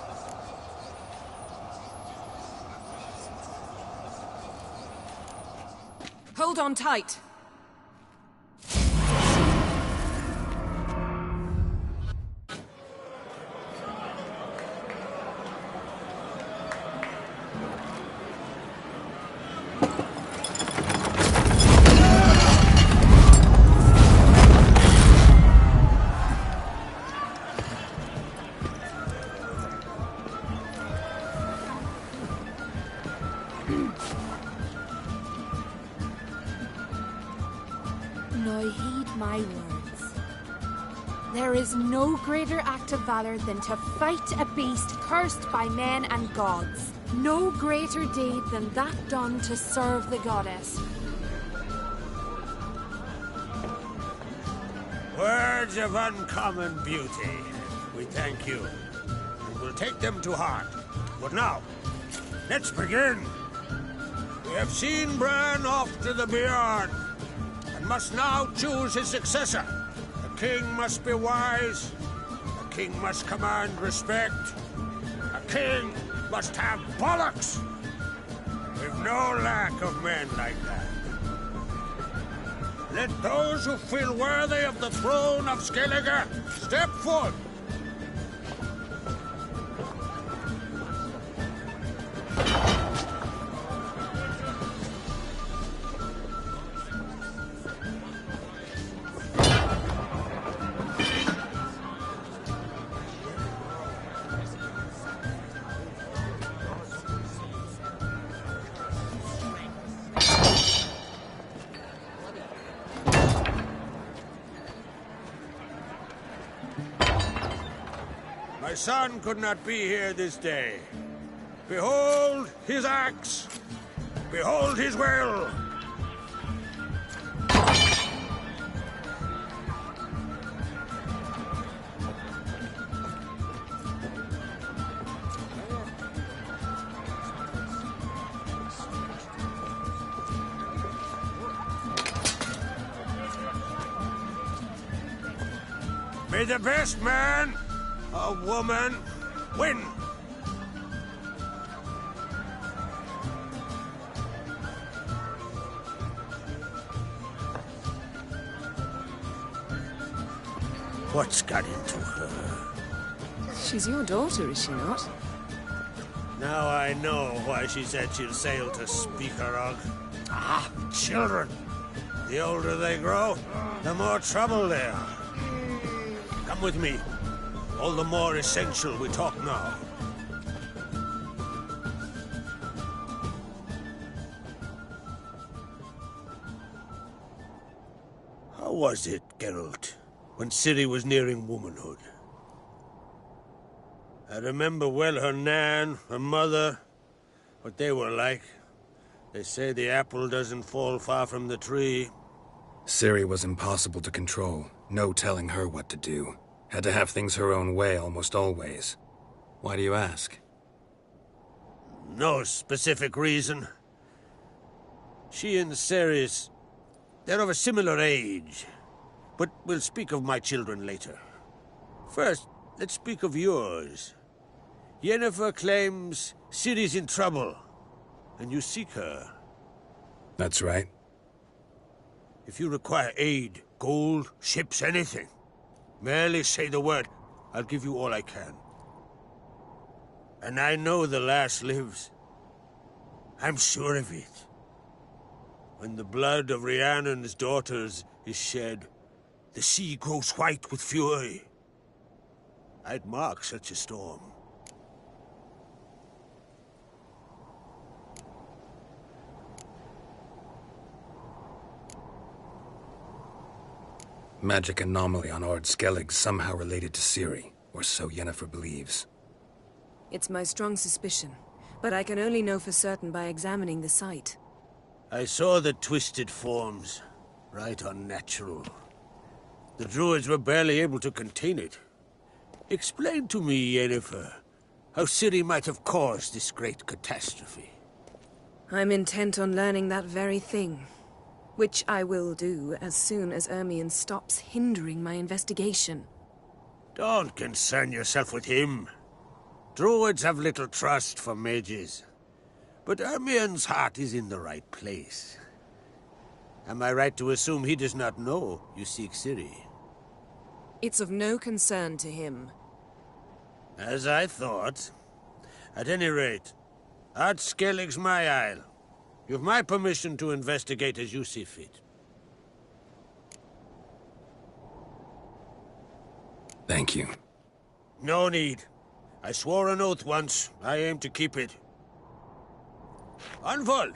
Speaker 6: Hold on tight.
Speaker 17: Now heed my words. There is no greater act of valor than to fight a beast cursed by men and gods. No greater deed than that done to serve the goddess.
Speaker 15: Words of uncommon beauty. We thank you. And we'll take them to heart. But now, let's begin. We have seen Bran off to the Beyond, and must now choose his successor. A king must be wise. A king must command respect. A king must have bollocks. We've no lack of men like that. Let those who feel worthy of the throne of Skellige step forth. My son could not be here this day. Behold his axe. Behold his will. May the best man or woman win. What's got into her?
Speaker 6: She's your daughter, is she not?
Speaker 15: Now I know why she said she'll sail to Speakerog. Ah, children. The older they grow, the more trouble they are. Come with me. All the more essential we talk now. How was it, Geralt, when Ciri was nearing womanhood? I remember well her nan, her mother, what they were like. They say the apple doesn't fall far from the tree.
Speaker 1: Ciri was impossible to control. No telling her what to do. Had to have things her own way almost always. Why do you ask?
Speaker 4: No specific reason. She and Ceres, they're of a similar age. But we'll speak of my children later. First, let's speak of yours. Yennefer claims Ciri's in trouble, and you seek her.
Speaker 1: That's right.
Speaker 4: If you require aid, gold, ships, anything, merely say the word. I'll give you all I can. And I know the lass lives. I'm sure of it. When the blood of Rhiannon's daughters is shed, the sea grows white with fury. I'd mark such a storm.
Speaker 1: Magic anomaly on Ord Skellige somehow related to Ciri, or so Yennefer believes.
Speaker 8: It's my strong suspicion, but I can only know for certain by examining the site.
Speaker 4: I saw the twisted forms. Right unnatural. The druids were barely able to contain it. Explain to me, Yennefer, how Ciri might have caused this great catastrophe.
Speaker 8: I'm intent on learning that very thing, which I will do as soon as Ermion stops hindering my investigation.
Speaker 4: Don't concern yourself with him. Druids have little trust for mages. But Ermion's heart is in the right place. Am I right to assume he does not know you seek Ciri?
Speaker 8: It's of no concern to him.
Speaker 4: As I thought. At any rate, Ard Skellige's my isle. You've my permission to investigate as you see fit.
Speaker 1: Thank you.
Speaker 4: No need. I swore an oath once. I aim to keep it. Unfold!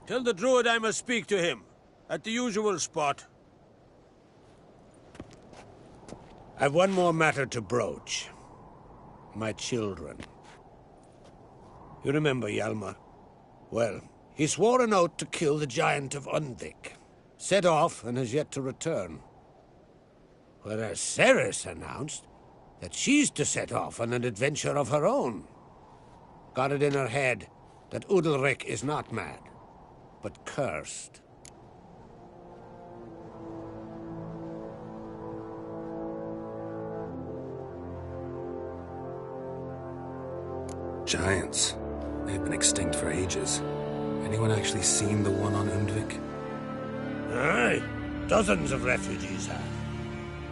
Speaker 4: Tell the druid I must speak to him. At the usual spot. I've one more matter to broach. My children. You remember Hjalmar? Well, he swore an oath to kill the giant of Undvik. Set off and has yet to return. Whereas Ceres announced that she's to set off on an adventure of her own. Got it in her head that Udalric is not mad, but cursed.
Speaker 1: Giants. They've been extinct for ages. Anyone actually seen the one on Undvik?
Speaker 4: Aye. Dozens of refugees have.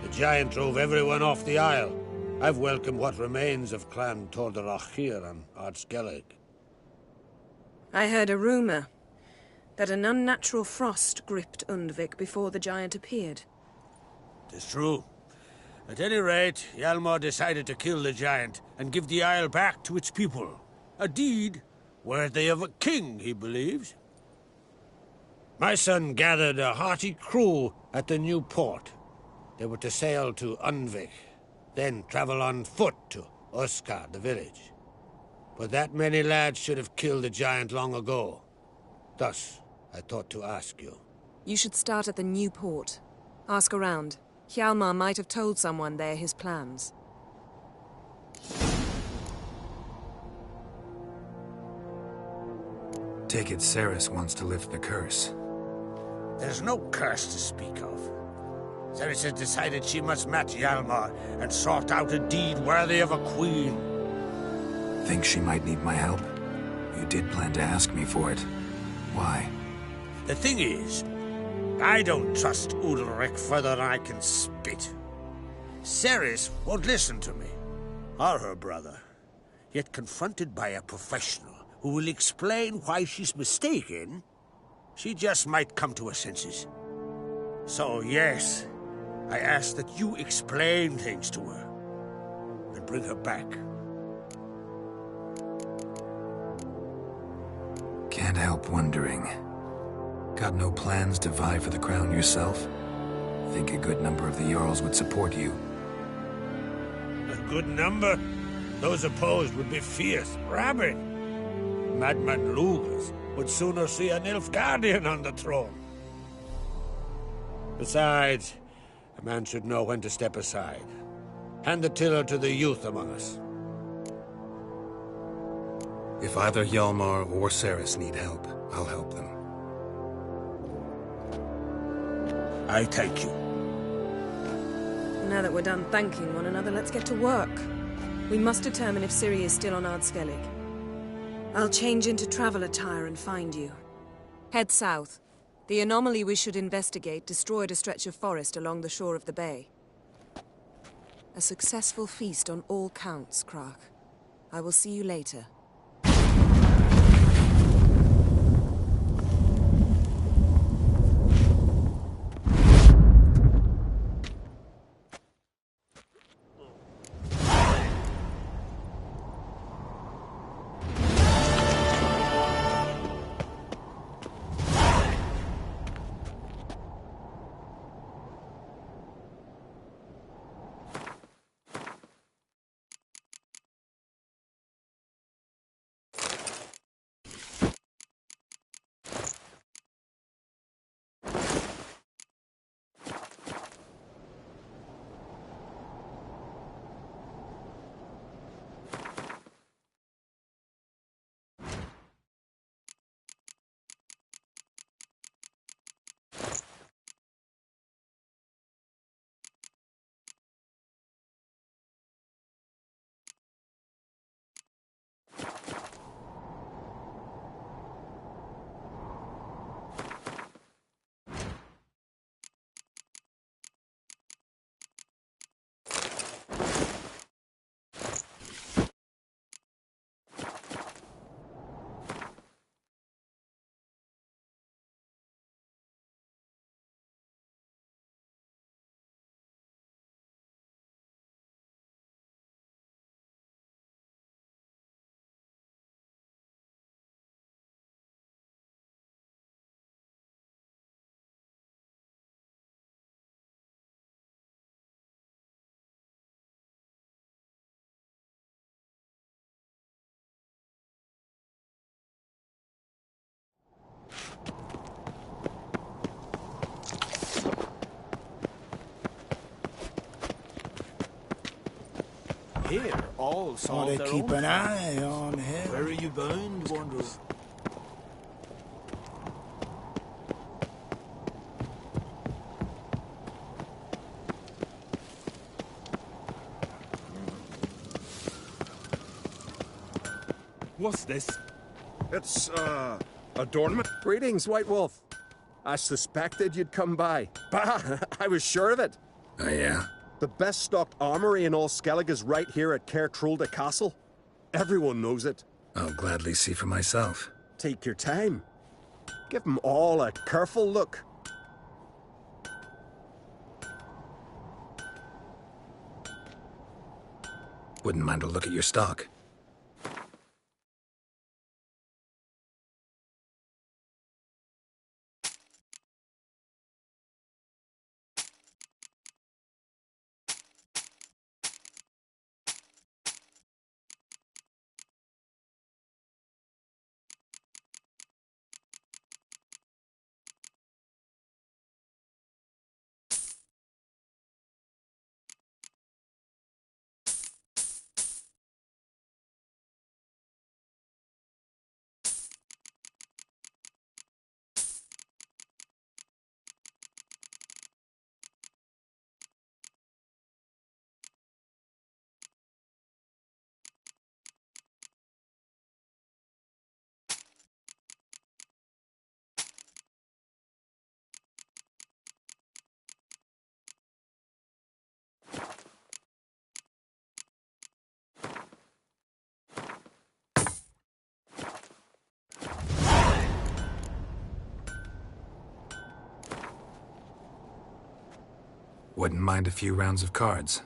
Speaker 4: The giant drove everyone off the Isle. I've welcomed what remains of Clan Tordarach here on Ard Skellige.
Speaker 8: I heard a rumor that an unnatural frost gripped Undvik before the giant appeared.
Speaker 4: It's true. At any rate, Hjalmar decided to kill the giant and give the Isle back to its people. A deed worthy of a king, he believes. My son gathered a hearty crew at the new port. They were to sail to Undvik, then travel on foot to Uskar, the village. But that many lads should have killed the giant long ago. Thus, I thought to ask you.
Speaker 8: You should start at the new port. Ask around. Hjalmar might have told someone there his plans.
Speaker 1: Take it Ceres wants to lift the curse.
Speaker 4: There's no curse to speak of. Ceres has decided she must match Hjalmar and sort out a deed worthy of a queen.
Speaker 1: Think she might need my help? You did plan to ask me for it. Why?
Speaker 4: The thing is, I don't trust Udalric further than I can spit. Ceres won't listen to me, or her brother. Yet confronted by a professional who will explain why she's mistaken, she just might come to her senses. So yes, I ask that you explain things to her and bring her back.
Speaker 1: Can't help wondering. Got no plans to vie for the crown yourself? Think a good number of the Jarls would support you.
Speaker 4: A good number? Those opposed would be fierce, rabid. Madman Lugas would sooner see an Nilfgaardian on the throne. Besides, a man should know when to step aside. Hand the tiller to the youth among us.
Speaker 1: If either Hjalmar or Ceres need help, I'll help them.
Speaker 4: I thank you.
Speaker 6: Now that we're done thanking one another, let's get to work. We must determine if Ciri is still on Skellige. I'll change into travel attire and find you. Head south. The anomaly we should investigate destroyed a stretch of forest along the shore of the bay. A successful feast on all counts, Krak. I will see you later.
Speaker 15: Here, all solve
Speaker 16: they
Speaker 15: their
Speaker 16: keep
Speaker 15: own
Speaker 16: an
Speaker 15: problems.
Speaker 16: eye on him.
Speaker 15: Where are you bound, wanderer?
Speaker 18: What's this?
Speaker 19: It's, adornment. Greetings, White Wolf. I suspected you'd come by. Bah, I was sure of it.
Speaker 1: Oh, yeah?
Speaker 19: The best stocked armory in all Skellige is right here at Cairtrolde Castle. Everyone knows it.
Speaker 1: I'll gladly see for myself.
Speaker 19: Take your time. Give them all a careful look.
Speaker 1: Wouldn't mind a look at your stock. Wouldn't mind a few rounds of cards.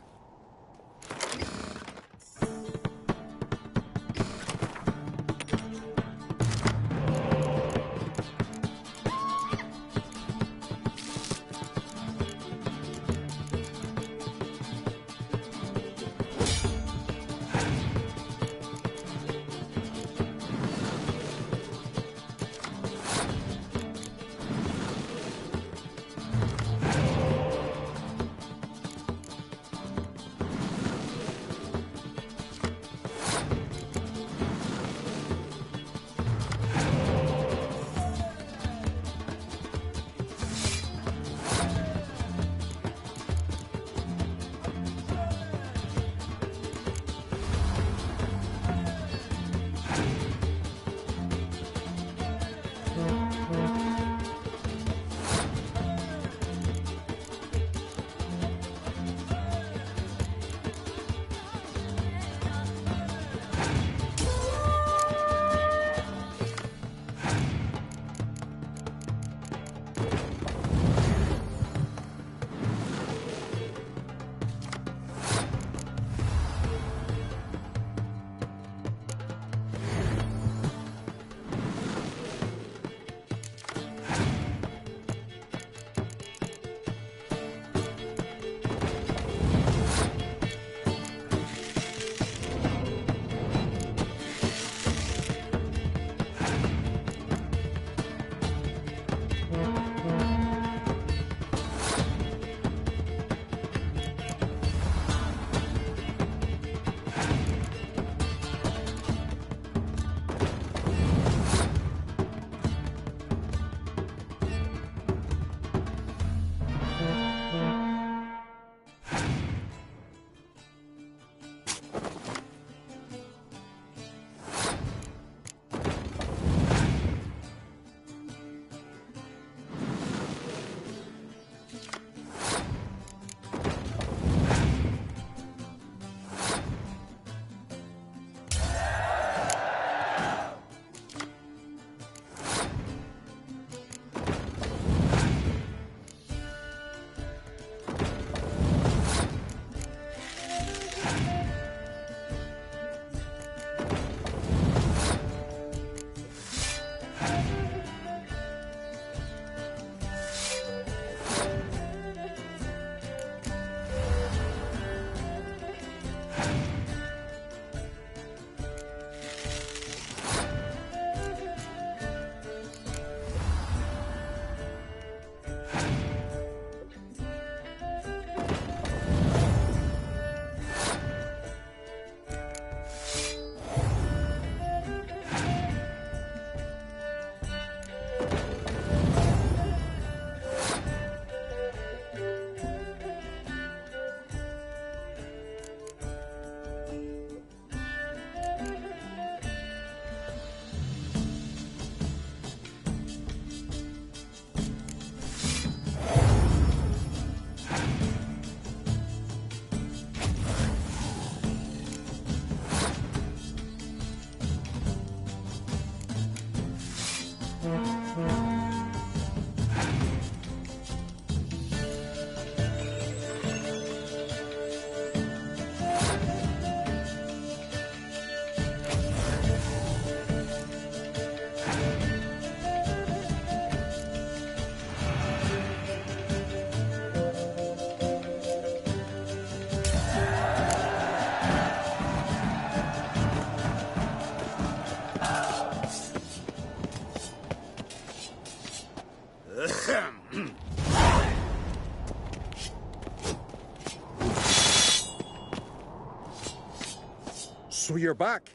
Speaker 19: So you're back.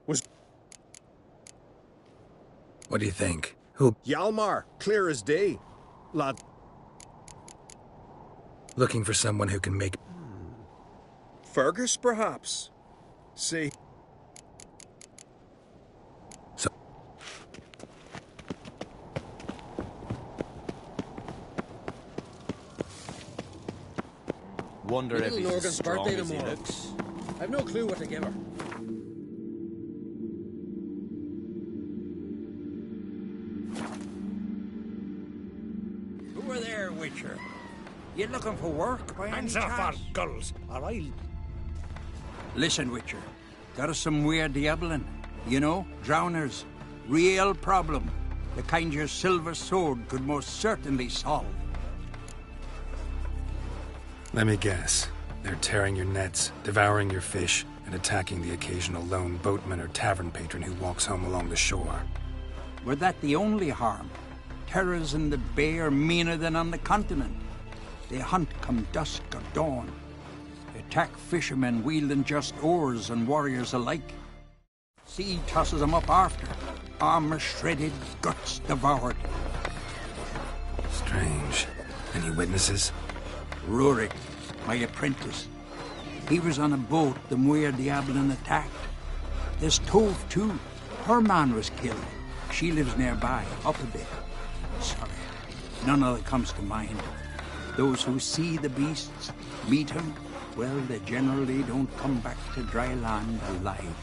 Speaker 1: What do you think? Who?
Speaker 19: Hjalmar, clear as day. Lad.
Speaker 1: Looking for someone who can make...
Speaker 19: Fergus, perhaps? See?
Speaker 14: Wonder if
Speaker 5: Little
Speaker 14: he's
Speaker 5: Norgan's
Speaker 14: as strong
Speaker 5: birthday
Speaker 14: as he
Speaker 5: tomorrow.
Speaker 14: looks.
Speaker 5: I've no clue what to give her.
Speaker 20: Who are there, Witcher? You looking for work by any
Speaker 15: Hands off our
Speaker 20: chance?
Speaker 15: gulls, or I'll...
Speaker 20: Listen, Witcher. Got us some weird diabling. You know, drowners. Real problem. The kind your silver sword could most certainly solve.
Speaker 1: Let me guess. They're tearing your nets, devouring your fish, and attacking the occasional lone boatman or tavern patron who walks home along the shore.
Speaker 20: Were that the only harm? Terrors in the bay are meaner than on the continent. They hunt come dusk or dawn. Attack fishermen wielding just oars and warriors alike. Sea tosses them up after. Armor shredded, guts devoured.
Speaker 1: Strange. Any witnesses?
Speaker 20: Rurik, my apprentice. He was on a boat the Muir Diablin attacked. There's Tove, too. Her man was killed. She lives nearby, up a bit. Sorry, none other comes to mind. Those who see the beasts, meet him, well, they generally don't come back to dry land alive.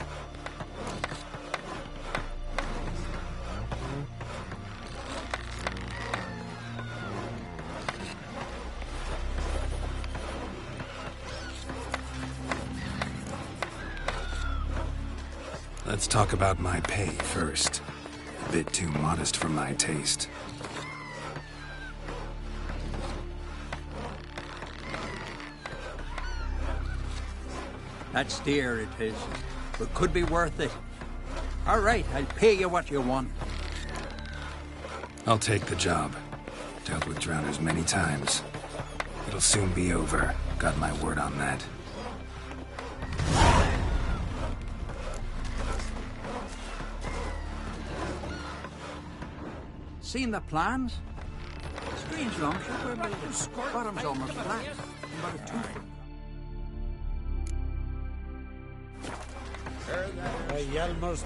Speaker 1: Let's talk about my pay first. A bit too modest for my taste.
Speaker 20: That's dear, it is, but could be worth it. All right, I'll pay you what you want.
Speaker 1: I'll take the job. Dealt with drowners many times. It'll soon be over. Got my word on that.
Speaker 20: Seen the plans? Strange longship we're building. Bottom's almost flat. About a 2 foot.
Speaker 15: Hjalmar's